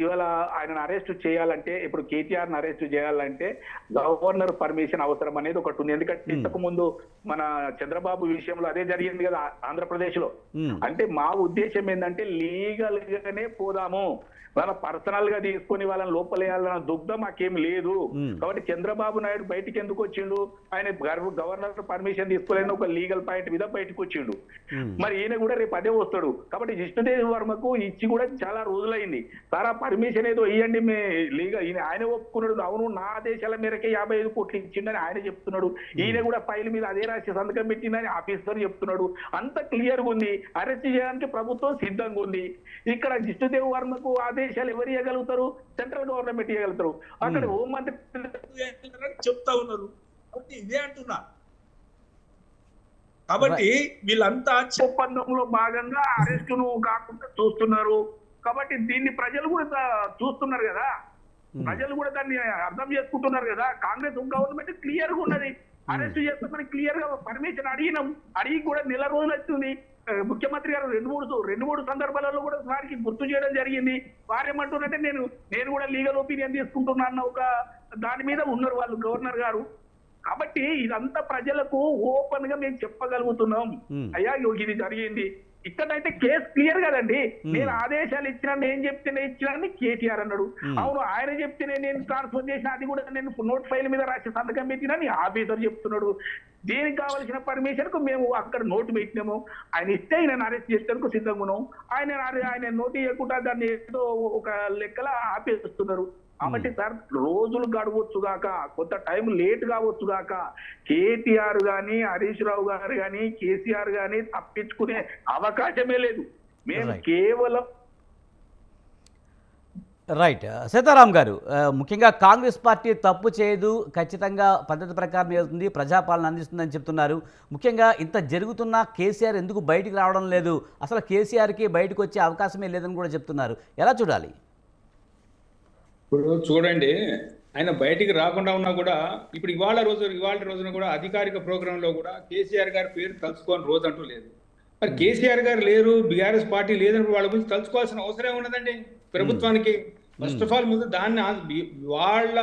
ఇవాళ ఆయనను అరెస్ట్ చేయాలంటే, ఇప్పుడు కేటీఆర్ ని అరెస్ట్ చేయాలంటే గవర్నర్ పర్మిషన్ అవసరం అనేది ఒకటి ఉంది. ఎందుకంటే ఇంతకు ముందు మన చంద్రబాబు విషయంలో అదే జరిగింది కదా ఆంధ్రప్రదేశ్ లో. అంటే మా ఉద్దేశం ఏంటంటే లీగల్ గానే పోదాము, వాళ్ళ పర్సనల్ గా తీసుకొని వాళ్ళని లోపలేయాలన్న దుగ్ధం మాకేం లేదు. కాబట్టి చంద్రబాబు నాయుడు బయటికి ఎందుకు వచ్చిండు, ఆయన గవర్నర్ పర్మిషన్ తీసుకోలేని ఒక లీగల్ పాయింట్ మీద బయటకు వచ్చిండు. మరి ఈయన కూడా రేపు అదే వస్తాడు. కాబట్టి జిష్ణుదేవ్ వర్మకు ఇచ్చి కూడా చాలా రోజులైంది. సార్ ఆ పర్మిషన్ ఏదో ఇవ్వండి, ఈయన ఆయన ఒప్పుకున్నాడు, అవును నా ఆదేశాల మేరకే 55 కోట్లు ఇచ్చిండని ఆయన చెప్తున్నాడు. ఈయన కూడా ఫైల్ మీద అదే రాసి సంతకం పెట్టిందని ఆఫీసర్ చెప్తున్నాడు. అంత క్లియర్ గా ఉంది, అరెస్ట్ చేయడానికి ప్రభుత్వం సిద్ధంగా ఉంది. ఇక్కడ జిష్ణుదేవ్ వర్మకు ఆదేశాలు ఎవరు ఇవ్వగలుగుతారు? Central government ఇవ్వగలుగుతారు. అక్కడ హోంమంత్రి చెప్తా ఉన్నారు. కాబట్టి ఇదే అంటున్నా. కాబట్టి వీళ్ళంతా ఒప్పందంలో భాగంగా అరెస్టును కాకుండా చూస్తున్నారు. కాబట్టి దీన్ని ప్రజలు కూడా చూస్తున్నారు కదా, ప్రజలు కూడా దాన్ని అర్థం చేసుకుంటున్నారు కదా. కాంగ్రెస్ గవర్నమెంట్ క్లియర్ గా ఉన్నది, అరెస్ట్ చేస్తామని క్లియర్ గా పర్మిషన్ అడిగినాం, అడిగి కూడా నెల రోజులు అవుతుంది. ముఖ్యమంత్రి గారు రెండు మూడు సందర్భాలలో కూడా వారికి గుర్తు చేయడం జరిగింది. వారేమంటున్నారంటే నేను కూడా లీగల్ ఒపీనియన్ తీసుకుంటున్నాను ఒక దాని మీద ఉన్నారు వాళ్ళు గవర్నర్ గారు. కాబట్టి ఇదంతా ప్రజలకు ఓపెన్ గా మేము చెప్పగలుగుతున్నాం, అయ్యా ఇది జరిగింది. ఇక్కడైతే కేసు క్లియర్ కదండి. నేను ఆదేశాలు ఇచ్చినా, నేను చెప్తేనే ఇచ్చినా కేటీఆర్ అన్నాడు. అవును ఆయన చెప్తేనే నేను ట్రాన్స్ఫర్ చేసిన, అది కూడా నేను నోట్ ఫైల్ మీద రాసి సంతకం పెట్టినా ఆఫీసర్ చెప్తున్నాడు. దీనికి కావాల్సిన పర్మిషన్ కు మేము అక్కడ నోటు పెట్టినాము, ఆయన ఇస్తే ఆయన అరెస్ట్ చేసేందుకు సిద్ధంగా ఉన్నాం. ఆయన నోటు ఇవ్వకుండా దాన్ని ఏదో ఒక లెక్కల ఆపేస్తున్నారు. కాబట్టి సార్ రోజులు గడవచ్చు గాక, కొంత టైం లేట్ కావచ్చు గాక, కేటీఆర్ గాని హరీష్ రావు గారు గాని కేసీఆర్ గాని తప్పించుకునే అవకాశమే లేదు. మేము కేవలం రైట్. సీతారాం గారు, ముఖ్యంగా కాంగ్రెస్ పార్టీ తప్పు చేయదు, ఖచ్చితంగా పద్ధతి ప్రకారం వెళ్తుంది, ప్రజాపాలన అందిస్తుందని చెప్తున్నారు. ముఖ్యంగా ఇంత జరుగుతున్నా కేసీఆర్ ఎందుకు బయటికి రావడం లేదు, అసలు కేసీఆర్కి బయటకు వచ్చే అవకాశమే లేదని కూడా చెప్తున్నారు. ఎలా చూడాలి? ఇప్పుడు చూడండి, ఆయన బయటికి రాకుండా ఉన్నా కూడా ఇప్పుడు ఇవాళ రోజున కూడా అధికారిక ప్రోగ్రామ్ లో కూడా కేసీఆర్ గారి పేరు తలుచుకోని రోజు అంటూ లేదు. మరి కేసీఆర్ గారు లేరు, బీఆర్ఎస్ పార్టీ లేదని వాళ్ళ గురించి తలుచుకోవాల్సిన అవసరం ఉన్నదండి ప్రభుత్వానికి. ఫస్ట్ ఆఫ్ ఆల్ ముందు దాన్ని వాళ్ళ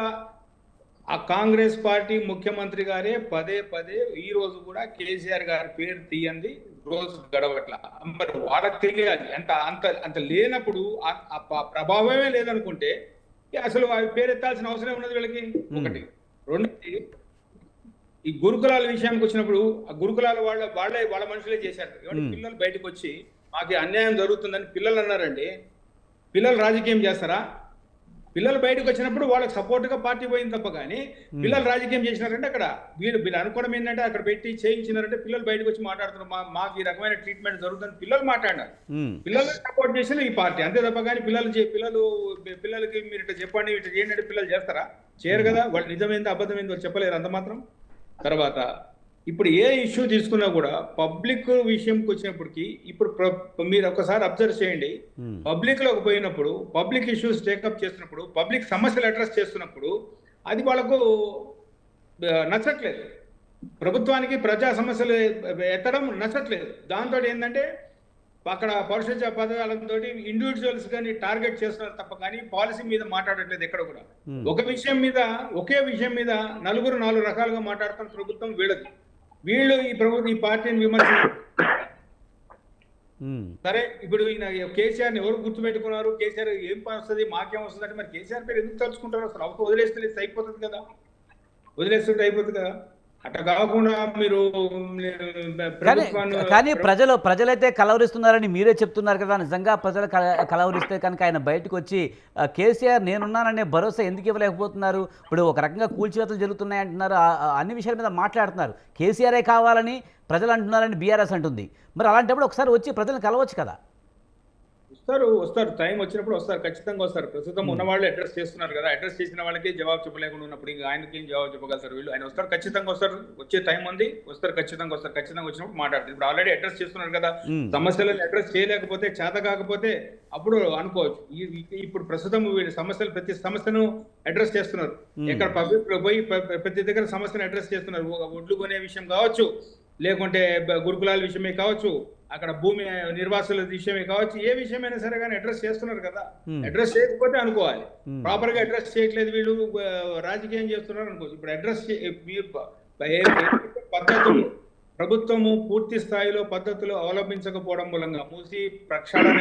ఆ కాంగ్రెస్ పార్టీ ముఖ్యమంత్రి గారే పదే ఈ రోజు కూడా కేసీఆర్ గారి పేరు తీయండి రోజు గడవట్ల. మరి వాళ్ళకి తెలియాలి. అంత లేనప్పుడు ఆ ప్రభావమే లేదనుకుంటే అసలు పేరు ఎత్తాల్సిన అవసరం ఉన్నది వీళ్ళకి. ఒకటి. రెండోది, ఈ గురుకులాల విషయానికి వచ్చినప్పుడు ఆ గురుకులాల వాళ్ళ మనుషులే చేశారు. పిల్లలు బయటకు వచ్చి మాకు అన్యాయం జరుగుతుందని పిల్లలు అన్నారండి. పిల్లలు రాజకీయం చేస్తారా? పిల్లలు బయటకు వచ్చినప్పుడు వాళ్ళకి సపోర్ట్ గా పార్టీ పోయింది తప్ప కానీ పిల్లలు రాజకీయం చేసినారంటే అక్కడ వీళ్ళు అనుకోవడం ఏంటంటే అక్కడ పెట్టి చేయించినారంటే పిల్లలు బయటకు వచ్చి మాట్లాడుతున్నారు, మాకు ఈ రకమైన ట్రీట్మెంట్ జరుగుతుందని పిల్లలు మాట్లాడారు. పిల్లలు సపోర్ట్ చేసిన ఈ పార్టీ, అంతే తప్ప కానీ పిల్లలకి మీరు ఇట్లా చెప్పండి ఇట్లా చేయండి అంటే పిల్లలు చేస్తారా? చేయరు కదా. వాళ్ళు నిజమైంది అబద్ధమైంది చెప్పలేరు అంత మాత్రం. తర్వాత ఇప్పుడు ఏ ఇష్యూ తీసుకున్నా కూడా పబ్లిక్ విషయంకి వచ్చినప్పటికీ ఇప్పుడు మీరు ఒకసారి అబ్జర్వ్ చేయండి, పబ్లిక్ లోకి పోయినప్పుడు, పబ్లిక్ ఇష్యూస్ టేకప్ చేస్తున్నప్పుడు, పబ్లిక్ సమస్యలు అడ్రస్ చేస్తున్నప్పుడు అది వాళ్ళకు నచ్చట్లేదు. ప్రభుత్వానికి ప్రజా సమస్యలు ఎత్తడం నచ్చట్లేదు. దాంతో ఏంటంటే అక్కడ పౌరుష పదజాలంతో ఇండివిజువల్స్ కానీ టార్గెట్ చేస్తున్నారు తప్ప కానీ పాలసీ మీద మాట్లాడట్లేదు ఎక్కడ కూడా. ఒకే విషయం మీద నలుగురు 4 రకాలుగా మాట్లాడుతున్న ప్రభుత్వం వీళ్ళది. వీళ్ళు ఈ పార్టీని విమర్శించారు. సరే, ఇప్పుడు ఈయన కేసీఆర్ ని ఎవరు గుర్తుపెట్టుకున్నారు? కేసీఆర్ ఏం పని వస్తుంది, మాకేం వస్తుంది అంటే మరి కేసీఆర్ పేరు ఎందుకు తలుచుకుంటారు? అసలు వదిలేస్తే అయిపోతుంది కదా. అట్లా కాకుండా మీరు కానీ ప్రజలైతే కలవరిస్తున్నారని మీరే చెప్తున్నారు కదా. నిజంగా ప్రజలు కలవరిస్తే కనుక ఆయన బయటకు వచ్చి కేసీఆర్ నేనున్నాననే భరోసా ఎందుకు ఇవ్వలేకపోతున్నారు? ఇప్పుడు ఒక రకంగా కూల్చివేతలు జరుగుతున్నాయి అంటున్నారు, అన్ని విషయాల మీద మాట్లాడుతున్నారు. కేసీఆరే కావాలని ప్రజలు అంటున్నారని బీఆర్ఎస్ అంటుంది. మరి అలాంటప్పుడు ఒకసారి వచ్చి ప్రజలను కలవచ్చు కదా. వస్తారు టైం వచ్చినప్పుడు వస్తారు, ఖచ్చితంగా వస్తారు. ప్రస్తుతం ఉన్న వాళ్ళు అడ్రస్ చేస్తున్నారు కదా, అడ్రస్ చేసిన వాళ్ళకి జవాబు చెప్పలేకుండా ఉన్నప్పుడు ఇంకా ఆయనకి ఏం జవాబు చెప్పగలుగుతారు వీళ్ళు? ఆయన వస్తారు, ఖచ్చితంగా వస్తారు. వచ్చే టైం ఉంది, వస్తారు, ఖచ్చితంగా వస్తారు. ఖచ్చితంగా వచ్చినప్పుడు మాట్లాడతారు. ఇప్పుడు ఆల్రెడీ అడ్రస్ చేస్తున్నారు కదా, సమస్యలను అడ్రస్ చేయలేకపోతే, చేత కాకపోతే అప్పుడు అనుకోవచ్చు. ఇప్పుడు ప్రస్తుతం సమస్యలు, ప్రతి సమస్యను అడ్రస్ చేస్తున్నారు. ఎక్కడ పబ్లిక్ పోయి ప్రతి దగ్గర సమస్యను అడ్రస్ చేస్తున్నారు. ఒడ్లు కొనే విషయం కావచ్చు, లేకుంటే గురుకులాల విషయమే కావచ్చు, అక్కడ భూమి నిర్వాసుల విషయమే కావచ్చు, ఏ విషయమైనా సరే కానీ అడ్రస్ చేస్తున్నారు కదా. అడ్రస్ చేయకపోతే అనుకోవాలి, ప్రాపర్ గా అడ్రస్ చేయట్లేదు వీళ్ళు, రాజకీయం చేస్తున్నారు అనుకోవచ్చు. ఇప్పుడు అడ్రస్ పద్ధతులు ప్రభుత్వము పూర్తి స్థాయిలో పద్ధతులు అవలంబించకపోవడం మూలంగా మూసి ప్రక్షాళన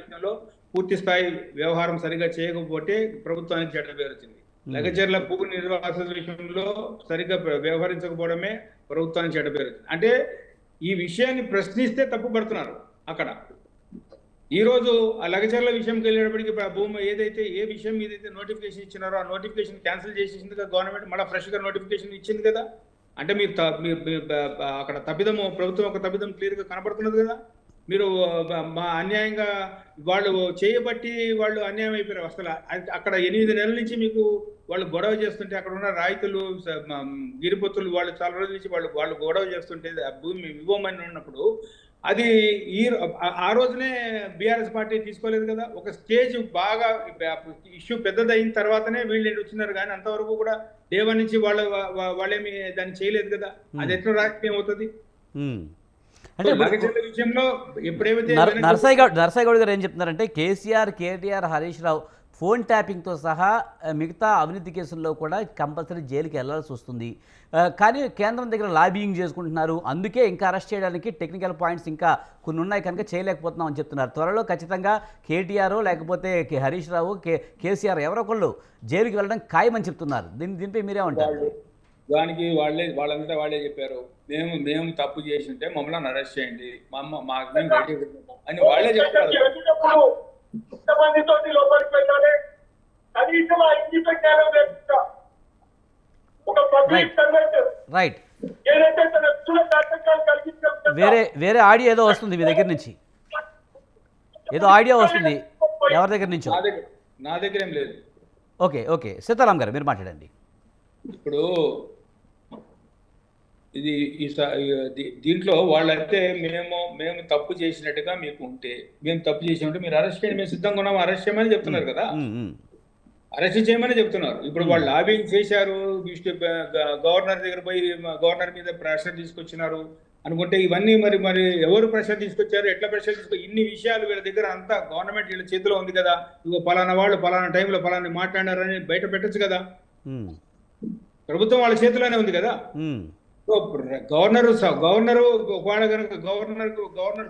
విషయంలో పూర్తి స్థాయి వ్యవహారం సరిగా చేయకపోతే ప్రభుత్వానికి చెడ్డ పేరు వచ్చింది. లగచర్ల భూ నిర్వాసుల విషయంలో సరిగ్గా వ్యవహరించకపోవడమే ప్రభుత్వానికి చెడ్డ పేరు వచ్చింది. అంటే ఈ విషయాన్ని ప్రశ్నిస్తే తప్పు పడుతున్నారు. అక్కడ ఈ రోజు ఆ లగచర్ల విషయంకి వెళ్ళేటప్పటికి భూమి ఏదైతే ఏ విషయం ఏదైతే నోటిఫికేషన్ ఇచ్చినారో ఆ నోటిఫికేషన్ క్యాన్సిల్ చేసేసింది కదా గవర్నమెంట్, మళ్ళీ ఫ్రెష్ గా నోటిఫికేషన్ ఇచ్చింది కదా. అంటే మీరు అక్కడ తప్పిదము, ప్రభుత్వం ఒక తప్పిదం క్లియర్ గా కనబడుతున్నది కదా. మీరు మా అన్యాయంగా వాళ్ళు చేయబట్టి వాళ్ళు అన్యాయం అయిపోయారు. అసలు అక్కడ 8 నెలల నుంచి మీకు వాళ్ళు గొడవ చేస్తుంటే, అక్కడ ఉన్న రైతులు, గిరిపొత్తులు వాళ్ళు చాలా రోజుల నుంచి వాళ్ళు గొడవ చేస్తుంటే భూమి ఇవ్వమని ఉన్నప్పుడు అది ఆ రోజునే బీఆర్ఎస్ పార్టీ తీసుకోలేదు కదా. ఒక స్టేజ్ బాగా ఇష్యూ పెద్దదైన తర్వాతనే వీళ్ళు వచ్చినారు, కానీ అంతవరకు కూడా దేవా నుంచి వాళ్ళేమి దాన్ని చేయలేదు కదా. అది ఎట్లా రాజకీయం అవుతుంది? అంటే విషయంలో ఎప్పుడైతే నర్సయ్య గౌడ్ గారు ఏం చెప్తున్నారంటే, కేసీఆర్, కేటీఆర్, హరీష్ రావు ఫోన్ ట్యాపింగ్తో సహా మిగతా అవినీతి కేసుల్లో కూడా కంపల్సరీ జైలుకి వెళ్లాల్సి వస్తుంది. కానీ కేంద్రం దగ్గర లాబియింగ్ చేసుకుంటున్నారు, అందుకే ఇంకా అరెస్ట్ చేయడానికి టెక్నికల్ పాయింట్స్ ఇంకా కొన్ని ఉన్నాయి కనుక చేయలేకపోతున్నాం అని చెప్తున్నారు. త్వరలో ఖచ్చితంగా కేటీఆర్ లేకపోతే హరీష్ రావు, కేసీఆర్ ఎవరో ఒకళ్ళు జైలుకి వెళ్ళడం ఖాయమని చెప్తున్నారు. దీనిపై మీరేమంటారు? దానికి వాళ్ళంతా వాళ్ళే చెప్పారు, మేము తప్పు చేసి ఉంటే మమ్మల్ని అరెస్ట్ చేయండి, అని వాళ్ళే చెప్తారు. రైట్. వేరే ఆడియో ఏదో వస్తుంది మీ దగ్గర నుంచి, ఏదో ఆడియో వస్తుంది ఎవరి దగ్గర నుంచో. నా దగ్గర ఏం లేదు. ఓకే సీతారాం గారు మీరు మాట్లాడండి. ఇప్పుడు ఇది దీంట్లో వాళ్ళైతే మేము తప్పు చేసినట్టుగా మీకు ఉంటే, మేము తప్పు చేసినట్టు మీరు అరెస్ట్ చేయండి, మేము సిద్ధంగా ఉన్నాము, అరెస్ట్ చేయమని చెప్తున్నారు కదా. అరెస్ట్ చేయమని చెప్తున్నారు. ఇప్పుడు వాళ్ళు లాబింగ్ చేశారు, గవర్నర్ దగ్గర పోయి గవర్నర్ మీద ప్రెషర్ తీసుకొచ్చినారు అనుకుంటే, ఇవన్నీ మరి ఎవరు ప్రెషర్ తీసుకొచ్చారు, ఎట్లా ప్రెషర్ ఇన్ని విషయాలు వీళ్ళ దగ్గర అంతా గవర్నమెంట్ వీళ్ళ చేతిలో ఉంది కదా. ఇగో పలానా వాళ్ళు పలానా టైంలో పలానా మాట్లాడారని బయట పెట్టచ్చు కదా. ప్రభుత్వం వాళ్ళ చేతిలోనే ఉంది కదా. గవర్నర్ ఒకవేళ కనుక గవర్నర్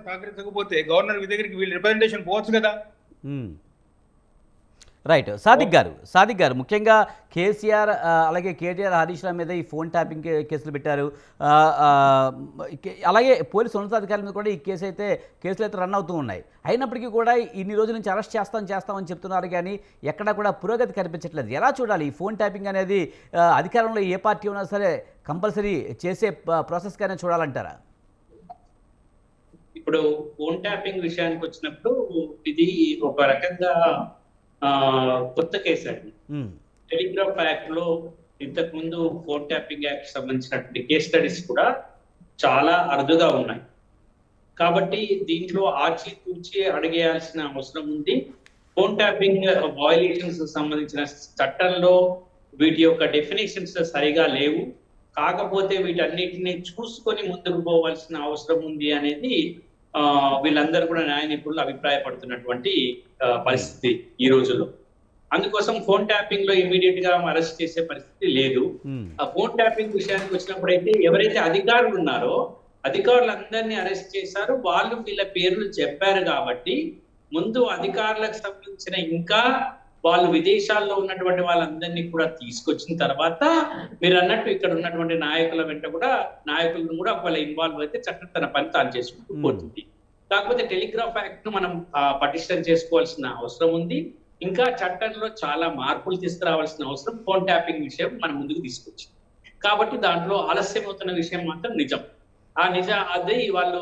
సహకరించకపోతే గవర్నర్ దగ్గరికి వీళ్ళు రిప్రజెంటేషన్ పోవచ్చు కదా. రైట్. సాదిక్ గారు ముఖ్యంగా కేసీఆర్ అలాగే కేటీఆర్, హరీష్ రావు మీద ఈ ఫోన్ ట్యాపింగ్ కేసులు పెట్టారు. అలాగే పోలీసు ఉన్నతాధికారుల మీద కూడా ఈ కేసులు అయితే రన్ అవుతూ ఉన్నాయి. అయినప్పటికీ కూడా ఇన్ని రోజుల నుంచి అరెస్ట్ చేస్తామని చెప్తున్నారు, కానీ ఎక్కడా కూడా పురోగతి కనిపించట్లేదు. ఎలా చూడాలి ఈ ఫోన్ ట్యాపింగ్ అనేది? అధికారంలో ఏ పార్టీ ఉన్నా సరే కంపల్సరీ చేసే ప్రాసెస్గానే చూడాలంటారా? ఇప్పుడు ఫోన్ ట్యాపింగ్ విషయానికి వచ్చినప్పుడు ఇది ఒక రకంగా కొత్త కేసు అండి. టెలిగ్రాఫ్ యాక్ట్ లో ఇంతకు ముందు ఫోన్ ట్యాపింగ్ యాక్ట్ సంబంధించినటువంటి కేస్ స్టడీస్ కూడా చాలా అరుదుగా ఉన్నాయి. కాబట్టి దీంట్లో ఆచితూచి అడిగేయాల్సిన అవసరం ఉంది. ఫోన్ ట్యాపింగ్ వయలేషన్స్ సంబంధించిన చట్టంలో వీటి యొక్క డెఫినేషన్స్ సరిగా లేవు. కాకపోతే వీటన్నిటిని చూసుకొని ముందుకు పోవాల్సిన అవసరం ఉంది అనేది వీళ్ళందరూ కూడా న్యాయ నిపుణులు అభిప్రాయపడుతున్నటువంటి పరిస్థితి ఈ రోజుల్లో. అందుకోసం ఫోన్ ట్యాపింగ్ లో ఇమీడియట్ గా అరెస్ట్ చేసే పరిస్థితి లేదు. ఆ ఫోన్ ట్యాపింగ్ విషయానికి వచ్చినప్పుడైతే ఎవరైతే అధికారులు ఉన్నారో అధికారులందరినీ అరెస్ట్ చేశారు, వాళ్ళు వీళ్ళ పేర్లు చెప్పారు. కాబట్టి ముందు అధికారులకు సంబంధించిన ఇంకా వాళ్ళు విదేశాల్లో ఉన్నటువంటి వాళ్ళందరినీ కూడా తీసుకొచ్చిన తర్వాత మీరు అన్నట్టు ఇక్కడ ఉన్నటువంటి నాయకుల వెంట కూడా నాయకులను కూడా ఒకవేళ ఇన్వాల్వ్ అయితే చట్టం తన పని తాను చేసుకుంటూ పోతుంది. కాకపోతే టెలిగ్రాఫ్ యాక్ట్ ను మనం పటిష్టం చేసుకోవాల్సిన అవసరం ఉంది. ఇంకా చట్టంలో చాలా మార్పులు తీసుకురావాల్సిన అవసరం ఫోన్ ట్యాపింగ్ విషయం మనం ముందుకు తీసుకొచ్చింది. కాబట్టి దాంట్లో ఆలస్యం అవుతున్న విషయం మాత్రం నిజం. అదే వాళ్ళు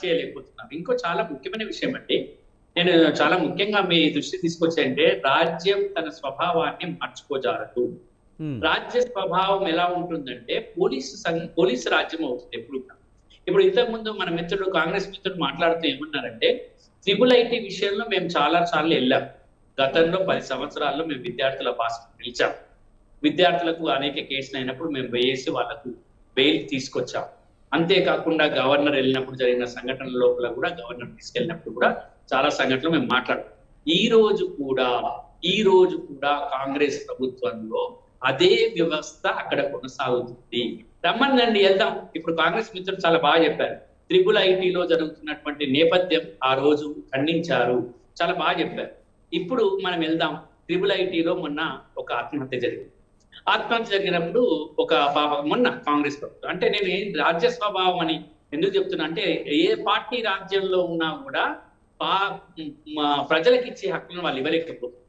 చేయలేకపోతున్నారు. ఇంకో చాలా ముఖ్యమైన విషయం అంటే నేను చాలా ముఖ్యంగా మీ దృష్టి తీసుకొచ్చాయంటే రాజ్యం తన స్వభావాన్ని మార్చుకోజారదు. రాజ్య స్వభావం ఎలా ఉంటుందంటే పోలీసు రాజ్యం అవుతుంది ఎప్పుడు. ఇప్పుడు ఇంతకు ముందు మన మిత్రుడు కాంగ్రెస్ మిత్రుడు మాట్లాడుతూ ఏమన్నారంటే ట్రిపుల్-ఐటీ విషయంలో మేము చాలా సార్లు వెళ్ళాం. గతంలో 10 సంవత్సరాల్లో మేము విద్యార్థుల భాషను పిలిచాం. విద్యార్థులకు అనేక కేసులు అయినప్పుడు మేము వేసి వాళ్ళకు బెయిల్ తీసుకొచ్చాం. అంతేకాకుండా గవర్నర్ వెళ్ళినప్పుడు జరిగిన సంఘటనల లోపల కూడా గవర్నర్ తీసుకెళ్ళినప్పుడు కూడా చాలా సంఘటనలు మేము మాట్లాడాం. ఈ రోజు కూడా కాంగ్రెస్ ప్రభుత్వంలో అదే వ్యవస్థ అక్కడ కొనసాగుతుంది. రమ్మనండి వెళ్దాం. ఇప్పుడు కాంగ్రెస్ మిత్రులు చాలా బాగా చెప్పారు. ట్రిపుల్-ఐటీలో జరుగుతున్నటువంటి నేపథ్యం ఆ రోజు ఖండించారు, చాలా బాగా చెప్పారు. ఇప్పుడు మనం వెళ్దాం. ట్రిపుల్-ఐటీలో మొన్న ఒక ఆత్మహత్య జరిగింది. ఆత్మహత్య జరిగినప్పుడు ఒక పాప మొన్న కాంగ్రెస్ ప్రభుత్వం అంటే నేను రాజ్య స్వభావం అని ఎందుకు చెప్తున్నా అంటే ఏ పార్టీ రాజ్యంలో ఉన్నా కూడా ప్రజలకు ఇచ్చే హక్కులను వాళ్ళు ఇవ్వలేకపోతున్నారు.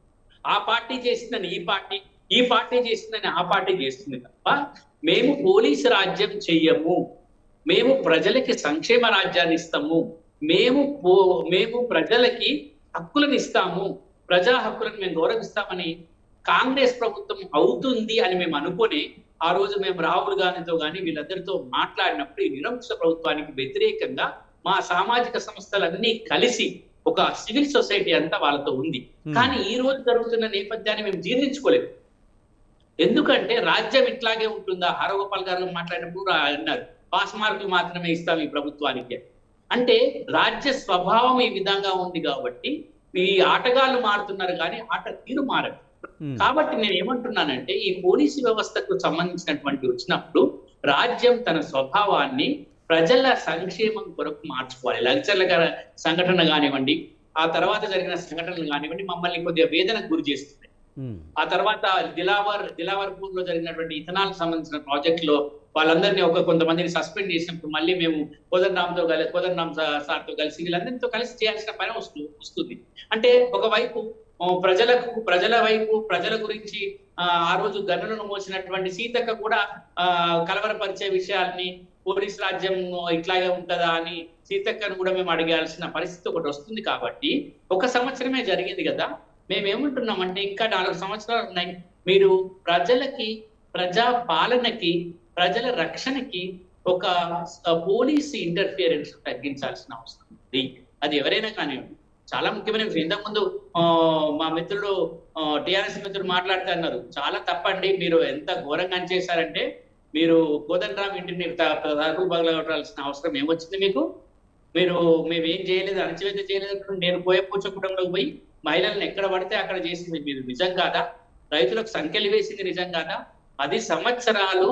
ఆ పార్టీ చేసిందని ఈ పార్టీ చేసిందని ఆ పార్టీ చేస్తుంది తప్ప మేము పోలీసు రాజ్యం చెయ్యము, మేము ప్రజలకి సంక్షేమ రాజ్యాన్ని ఇస్తాము, మేము ప్రజలకి హక్కులను ఇస్తాము, ప్రజా హక్కులను మేము గౌరవిస్తామని కాంగ్రెస్ ప్రభుత్వం అవుతుంది అని మేము అనుకుని ఆ రోజు మేము రాహుల్ గాంధీతో కానీ వీళ్ళందరితో మాట్లాడినప్పుడు ఈ నిరంకుశ ప్రభుత్వానికి వ్యతిరేకంగా మా సామాజిక సంస్థలన్నీ కలిసి ఒక సివిల్ సొసైటీ అంతా వాళ్ళతో ఉంది. కానీ ఈ రోజు జరుగుతున్న నేపథ్యాన్ని మేము జీర్ణించుకోలేము. ఎందుకంటే రాజ్యం ఇట్లాగే ఉంటుందా? హరగోపాల్ గారు మాట్లాడినప్పుడు అన్నారు పాస్ మార్కులు మాత్రమే ఇస్తాం ఈ ప్రభుత్వానికి. అంటే రాజ్య స్వభావం ఈ విధంగా ఉంది కాబట్టి ఈ ఆటగాళ్ళు మారుతున్నారు కానీ ఆట తీరు మారదు. కాబట్టి నేను ఏమంటున్నానంటే ఈ పోలీసు వ్యవస్థకు సంబంధించినటువంటి వచ్చినప్పుడు రాజ్యం తన స్వభావాన్ని ప్రజల సంక్షేమం కొరకు మార్చుకోవాలి. లగ్జర్ల సంఘటన కానివ్వండి, ఆ తర్వాత జరిగిన సంఘటనలు కానివ్వండి మమ్మల్ని కొద్దిగా వేదనకు గురి చేస్తుంది. ఆ తర్వాత దిలావర్పూర్ లో జరిగినటువంటి ఇథనాల్ సంబంధించిన ప్రాజెక్ట్ లో వాళ్ళందరినీ కొంతమందిని సస్పెండ్ చేసినప్పుడు మళ్ళీ మేము కోదండరామ్ సార్ తో కలిసి వీళ్ళందరితో కలిసి చేయాల్సిన పని వస్తుంది. అంటే ఒకవైపు ప్రజల గురించి ఆ రోజు గన్నులను మోసినటువంటి సీతక్క కూడా కలవరపరిచే విషయాల్ని పోలీస్ రాజ్యం ఇట్లాగే ఉంటదా అని సీతక్కను కూడా మేము అడిగాల్సిన పరిస్థితి ఒకటి వస్తుంది. కాబట్టి 1 సంవత్సరమే జరిగింది కదా, మేమేమంటున్నామంటే ఇంకా 4 సంవత్సరాలు ఉన్నాయి. మీరు ప్రజలకి, ప్రజా పాలనకి, ప్రజల రక్షణకి ఒక పోలీసు ఇంటర్ఫియరెన్స్ తగ్గించాల్సిన అవసరం ఉంది. అది ఎవరైనా కానివ్వండి. చాలా ముఖ్యమైన విషయం. ఇంతకుముందు మా మిత్రుడు టిఆర్ఎస్ మిత్రుడు మాట్లాడుతూ అన్నారు చాలా తప్పండి, మీరు ఎంత ఘోరంగా చేశారంటే మీరు కోదండరామ్ ఇంటిని తలుపులు పగలగొట్టాల్సిన అవసరం ఏమొచ్చింది మీకు? మేమేం చేయలేదు, అణచివేత చేయలేదు. నేను పూచకూడంలోకి పోయి మహిళలను ఎక్కడ పడితే అక్కడ చేసింది మీరు నిజం కాదా? రైతులకు సంఖ్యలు వేసింది నిజం కాదా? 10 సంవత్సరాలు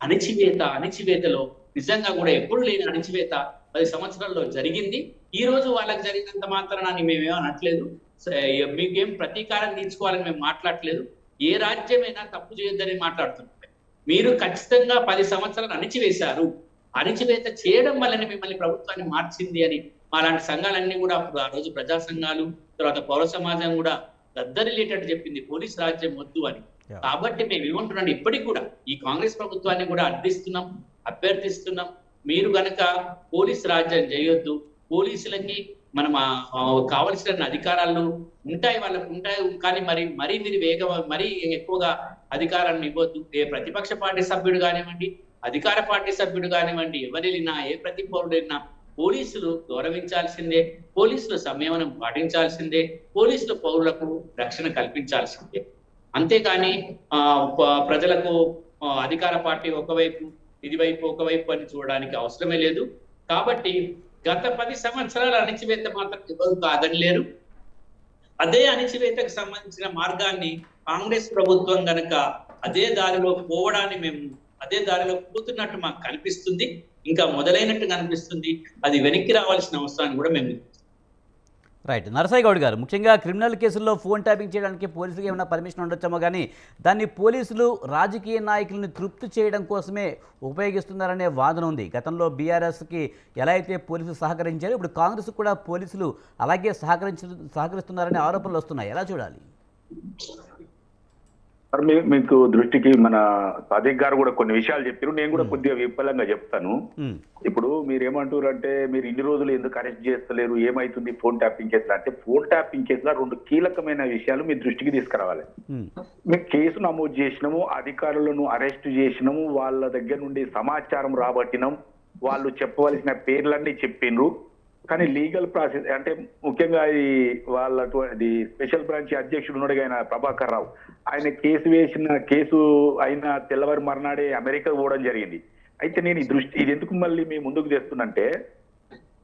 అణచివేతలో నిజంగా కూడా ఎప్పుడు లేని అణచివేత 10 సంవత్సరాల్లో జరిగింది. ఈ రోజు వాళ్ళకి జరిగినంత మాత్రాన్ని మేమేమో అనట్లేదు, మీకేం ప్రతీకారం తీర్చుకోవాలని మేము మాట్లాడట్లేదు. ఏ రాజ్యమైనా తప్పు చేయొద్దని మాట్లాడుతున్నాం. మీరు ఖచ్చితంగా 10 సంవత్సరాలు అణిచివేశారు. అణిచివేత చేయడం వల్లనే మిమ్మల్ని ప్రభుత్వాన్ని మార్చింది అని అలాంటి సంఘాలన్నీ కూడా అప్పుడు ఆ రోజు ప్రజా సంఘాలు, తర్వాత పౌర సమాజం కూడా దద్దరిల్లేటట్టు చెప్పింది పోలీస్ రాజ్యం వద్దు అని. కాబట్టి మేము ఏమంటున్నాం, ఇప్పటికి కూడా ఈ కాంగ్రెస్ ప్రభుత్వాన్ని కూడా అభ్యర్థిస్తున్నాం. మీరు గనక పోలీస్ రాజ్యం చేయొద్దు, పోలీసులకి మనం కావలసిన అధికారాలు ఉంటాయి, వాళ్ళకు ఉంటాయి, కానీ మరీ మీరు మరీ ఎక్కువగా అధికారాన్ని ఇవ్వద్దు. ఏ ప్రతిపక్ష పార్టీ సభ్యుడు కానివ్వండి, అధికార పార్టీ సభ్యుడు కానివ్వండి, ఎవరినా ఏ ప్రతి పౌరుడైనా పోలీసులు గౌరవించాల్సిందే, పోలీసులు సంయమనం పాటించాల్సిందే, పోలీసులు పౌరులకు రక్షణ కల్పించాల్సిందే. అంతేకాని ప్రజలకు అధికార పార్టీ ఒకవైపు ఒకవైపు అని చూడడానికి అవసరమే లేదు. కాబట్టి గత 10 సంవత్సరాల అణిచివేత మాత్రం ఎవరు కాదనిలేరు. అదే అణిచివేతకు సంబంధించిన మార్గాన్ని కాంగ్రెస్ ప్రభుత్వం గనక అదే దారిలో పోతున్నట్టు మాకు కనిపిస్తుంది, ఇంకా మొదలైనట్టు కనిపిస్తుంది. అది వెనక్కి రావాల్సిన అవసరాన్ని కూడా మేము రైట్. నరసయ్య గౌడ్ గారు, ముఖ్యంగా క్రిమినల్ కేసుల్లో ఫోన్ ట్యాపింగ్ చేయడానికి పోలీసులకు ఏమైనా పర్మిషన్ ఉండొచ్చేమో కానీ దాన్ని పోలీసులు రాజకీయ నాయకులను తృప్తి చేయడం కోసమే ఉపయోగిస్తున్నారనే వాదన ఉంది. గతంలో బీఆర్ఎస్కి ఎలా అయితే పోలీసులు సహకరించారో ఇప్పుడు కాంగ్రెస్ కూడా పోలీసులు అలాగే సహకరిస్తున్నారనే ఆరోపణలు వస్తున్నాయి. ఎలా చూడాలి? మరి మీకు దృష్టికి మన సాదిక్ గారు కూడా కొన్ని విషయాలు చెప్పారు, నేను కూడా కొద్దిగా విఫలంగా చెప్తాను. ఇప్పుడు మీరు ఏమంటారు అంటే మీరు ఇన్ని రోజులు ఎందుకు అరెస్ట్ చేస్తలేరు, ఏమైతుంది ఫోన్ ట్యాపింగ్ కేసులు అంటే, ఫోన్ ట్యాపింగ్ కేసులో 2 కీలకమైన విషయాలు మీ దృష్టికి తీసుకురావాలి. మేము కేసు నమోదు చేసినాము, అధికారులను అరెస్ట్ చేసినాము, వాళ్ళ దగ్గర నుండి సమాచారం రాబట్టినాం, వాళ్ళు చెప్పవలసిన పేర్లన్నీ చెప్పిండ్రు. కానీ లీగల్ ప్రాసెస్ అంటే ముఖ్యంగా ఈ వాళ్ళటువంటి స్పెషల్ బ్రాంచ్ అధ్యక్షుడు ఉన్నాడు ఆయన ప్రభాకర్ రావు, ఆయన కేసు అయిన తెల్లవారి మర్నాడే అమెరికా పోవడం జరిగింది. అయితే నేను ఇది ఎందుకు మళ్ళీ మీ ముందుకు తెస్తున్నంటే,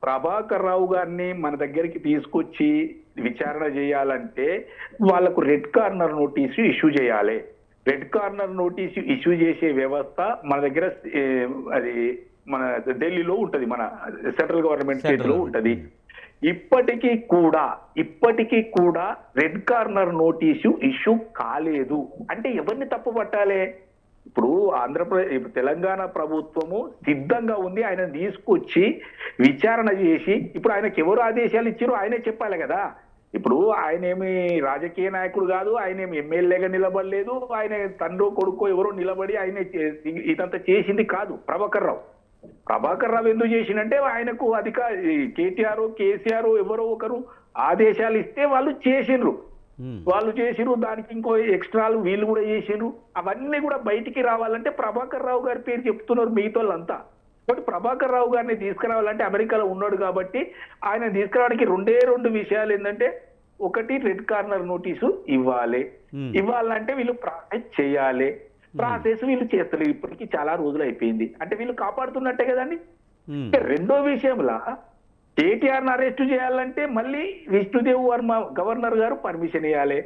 ప్రభాకర్ రావు గారిని మన దగ్గరికి తీసుకొచ్చి విచారణ చేయాలంటే వాళ్ళకు రెడ్ కార్నర్ నోటీసు ఇష్యూ చేయాలి. రెడ్ కార్నర్ నోటీసు ఇష్యూ చేసే వ్యవస్థ మన దగ్గర అది మన ఢిల్లీలో ఉంటది, మన సెంట్రల్ గవర్నమెంట్ చేతిలో ఉంటది. ఇప్పటికీ కూడా రెడ్ కార్నర్ నోటీసు ఇష్యూ కాలేదు అంటే ఎవరిని తప్పు పట్టాలి? ఇప్పుడు ఆంధ్రప్రదేశ్ తెలంగాణ ప్రభుత్వము సిద్ధంగా ఉంది, ఆయన తీసుకొచ్చి విచారణ చేసి, ఇప్పుడు ఆయనకి ఎవరు ఆదేశాలు ఇచ్చారో ఆయనే చెప్పాలి కదా. ఇప్పుడు ఆయన ఏమి రాజకీయ నాయకుడు కాదు, ఆయన ఏమి ఎమ్మెల్యేగా నిలబడలేదు, ఆయన తండ్రి కొడుకో ఎవరో నిలబడి ఆయన ఇదంతా చేసింది కాదు. ప్రభాకర్ రావు ఎందుకు చేసిందంటే ఆయనకు కేటీఆర్ కేసీఆర్ ఎవరో ఒకరు ఆదేశాలు ఇస్తే వాళ్ళు చేసిండ్రు, దానికి ఇంకో ఎక్స్ట్రాలు వీళ్ళు కూడా చేసిండ్రు. అవన్నీ కూడా బయటికి రావాలంటే ప్రభాకర్ రావు గారి పేరు చెప్తున్నారు మిగతా వాళ్ళంతా. కాబట్టి ప్రభాకర్ రావు గారిని తీసుకురావాలంటే అమెరికాలో ఉన్నాడు కాబట్టి ఆయన తీసుకురావడానికి 2 విషయాలు ఏంటంటే, ఒకటి రెడ్ కార్నర్ నోటీసు ఇవ్వాలంటే వీళ్ళు ప్రాసెస్ చేయాలి. ప్రాసెస్ వీళ్ళు చేస్తలేరు, ఇప్పటికీ చాలా రోజులు అయిపోయింది అంటే వీళ్ళు కాపాడుతున్నట్టే కదండి. రెండో విషయంలో కేటీఆర్ని అరెస్ట్ చేయాలంటే మళ్ళీ విష్ణుదేవ్ వర్మ గవర్నర్ గారు పర్మిషన్ ఇవ్వాలి.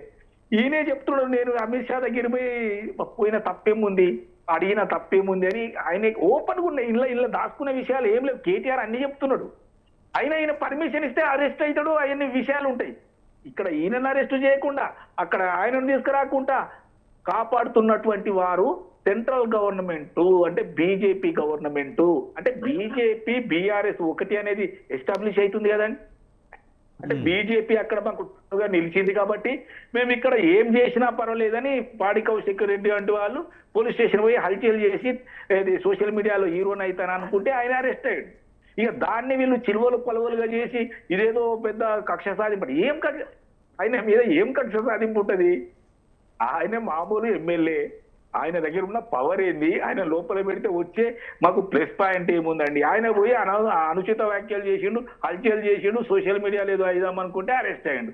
ఈయనే చెప్తున్నాడు నేను అమిత్ షా దగ్గర పోయిన తప్పేముంది, అడిగిన తప్పేముంది అని ఆయన ఓపెన్గా ఉన్నాయి. ఇలా దాచుకునే విషయాలు ఏం లేవు. కేటీఆర్ అన్ని చెప్తున్నాడు, ఆయన పర్మిషన్ ఇస్తే అరెస్ట్ అవుతాడు, అవన్నీ విషయాలు ఉంటాయి. ఇక్కడ ఈయనను అరెస్ట్ చేయకుండా అక్కడ ఆయనను తీసుకురాకుండా కాపాడుతున్నటువంటి వారు సెంట్రల్ గవర్నమెంట్ అంటే బీజేపీ గవర్నమెంట్ అంటే బీజేపీ బీఆర్ఎస్ ఒకటి అనేది ఎస్టాబ్లిష్ అవుతుంది కదండి. అంటే బీజేపీ అక్కడ మాకు నిలిచింది కాబట్టి మేము ఇక్కడ ఏం చేసినా పర్వాలేదని పాడి కౌశిక్ రెడ్డి వంటి వాళ్ళు పోలీస్ స్టేషన్ పోయి హల్చల్ చేసి సోషల్ మీడియాలో హీరోని అవుతాను అనుకుంటే ఆయన అరెస్ట్ అయ్యాడు. ఇక దాన్ని వీళ్ళు చిలువలు పలువలుగా చేసి ఇదేదో పెద్ద కక్ష సాధింపు. ఆయన మీద ఏం కక్ష సాధింపు ఉంటుంది? ఆయన మామూలు ఎమ్మెల్యే, ఆయన దగ్గర ఉన్న పవర్ ఏంది? ఆయన లోపల పెడితే వచ్చే మాకు ప్లస్ పాయింట్ ఏముందండి? ఆయన పోయి అనుచిత వ్యాఖ్యలు చేసిండు, హల్చల్ చేసిండు, సోషల్ మీడియాలో ఏదో అయిదామనుకుంటే అరెస్ట్ అయ్యిండు.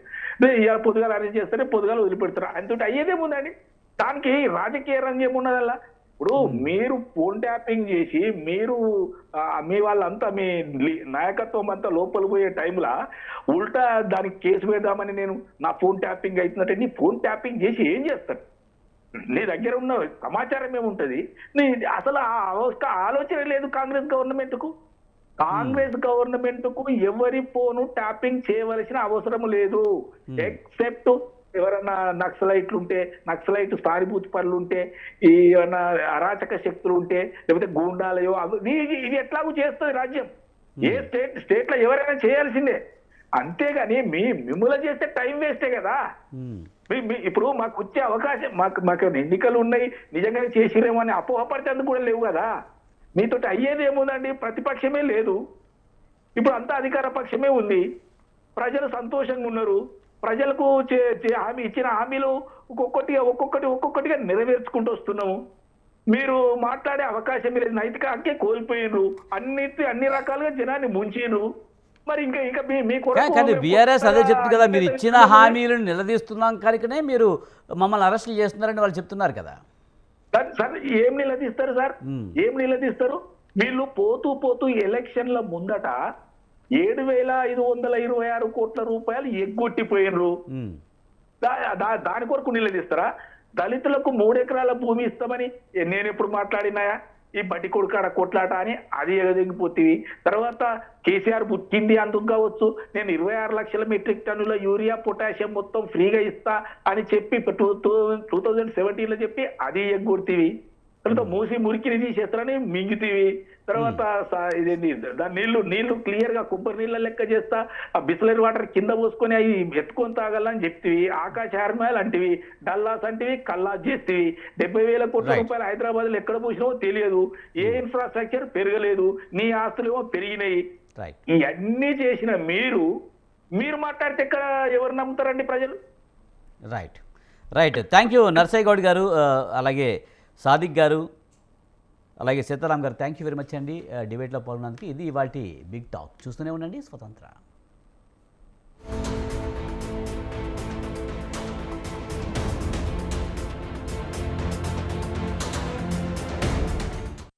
ఇవాళ పొద్దుగాలు అరెస్ట్ చేస్తేనే పొద్దుగాలు వదిలిపెడతారు. ఆయనతో అయ్యేదేముందండి? దానికి రాజకీయ రంగం ఏమున్నదల్లా. ఇప్పుడు మీరు ఫోన్ ట్యాపింగ్ చేసి మీరు మీ వాళ్ళంతా మీ నాయకత్వం అంతా లోపల పోయే టైంలో ఉల్టా దానికి కేసు పెడదామని నేను నా ఫోన్ ట్యాపింగ్ అవుతుందంటే నీ ఫోన్ ట్యాపింగ్ చేసి ఏం చేస్తాడు? నీ దగ్గర ఉన్న సమాచారం ఏముంటది? నీ అసలు ఆలోచన లేదు కాంగ్రెస్ గవర్నమెంట్ కు ఎవరి ఫోను ట్యాపింగ్ చేయవలసిన అవసరం లేదు. ఎక్సెప్ట్ ఎవరన్నా నక్సలైట్ స్థానిభూతి పనులు ఉంటే, ఈ ఏమన్నా అరాచక శక్తులు ఉంటే, లేకపోతే గూండాలయో ఇది ఎట్లాగూ చేస్తుంది రాజ్యం. ఏ స్టేట్ లో ఎవరైనా చేయాల్సిందే. అంతేగాని మిమ్మల్ని చేస్తే టైం వేస్టే కదా. ఇప్పుడు మాకు వచ్చే అవకాశం మాకు ఎన్నికలు ఉన్నాయి, నిజంగా చేసిరేమో అని అపోహపరిచేందుకు కూడా లేవు కదా. మీతో అయ్యేది ఏముందండి? ప్రతిపక్షమే లేదు, ఇప్పుడు అంతా అధికార పక్షమే ఉంది. ప్రజలు సంతోషంగా ఉన్నారు. ప్రజలకు ఇచ్చిన హామీలు ఒక్కొక్కటిగా నెరవేర్చుకుంటూ వస్తున్నాము. మీరు మాట్లాడే అవకాశం లేదు, నైతిక హక్కే కోల్పోయినరు, అన్ని రకాలుగా జనాన్ని ముంచిరు. మరి ఇంకా కానీ బీఆర్ఎస్ అదే చెప్తుంది కదా, మీరు ఇచ్చిన హామీలను నిలదీస్తున్నాం కనుకనే మీరు మమ్మల్ని అరెస్టులు చేస్తున్నారని వాళ్ళు చెప్తున్నారు కదా. సార్ ఏం నిలదీస్తారు సార్? ఏం నిలదీస్తారు? వీళ్ళు పోతూ ఎలక్షన్ల ముందట 7,526 కోట్ల రూపాయలు ఎగ్గొట్టిపోయినరు. దాని కొరకు నిలదీస్తారా? దళితులకు 3 ఎకరాల భూమి ఇస్తామని నేను ఎప్పుడు మాట్లాడినాయా? ఈ బట్టి కొడుకాడ కొట్లాట అని అది ఎగదిగిపోతుంది. తర్వాత కేసీఆర్ పుట్టింది అందుకు కావచ్చు, నేను 26 లక్షల మెట్రిక్ టన్నుల యూరియా పొటాషియం మొత్తం ఫ్రీగా ఇస్తా అని చెప్పి 2017లో చెప్పి అది ఎగ్గొడుతీవి. తర్వాత మూసి మురికిని తీసేస్తారని మింగితీవి. తర్వాత ఇదేంటి దాని నీళ్లు క్లియర్ గా కొబ్బరి నీళ్ళ లెక్క చేస్తా, ఆ బిస్లరీ వాటర్ కింద పోసుకొని అవి ఎత్తుకొని తాగాలని చెప్తివి. ఆకాశ హార్మాయలు అంటివి, డల్లాస్ అంటివి, కల్లాస్ చేస్తేవి. 70,000 కోట్ల రూపాయలు హైదరాబాద్ లో ఎక్కడ పోసినావో తెలియదు. ఏ ఇన్ఫ్రాస్ట్రక్చర్ పెరగలేదు, నీ ఆస్తులు ఏమో పెరిగినాయి. ఇవన్నీ చేసిన మీరు మాట్లాడితే ఎక్కడ ఎవరు నమ్ముతారండి ప్రజలు? Right. Thank you Narsaiah Goud garu, అలాగే సాదిక్ గారు, అలాగే సీతారాం గారు. థ్యాంక్ యూ వెరీ మచ్ అండి డిబేట్లో పాల్గొన్నందుకు. ఇది ఇవాల్టి బిగ్ టాక్. చూస్తూనే ఉండండి స్వతంత్ర.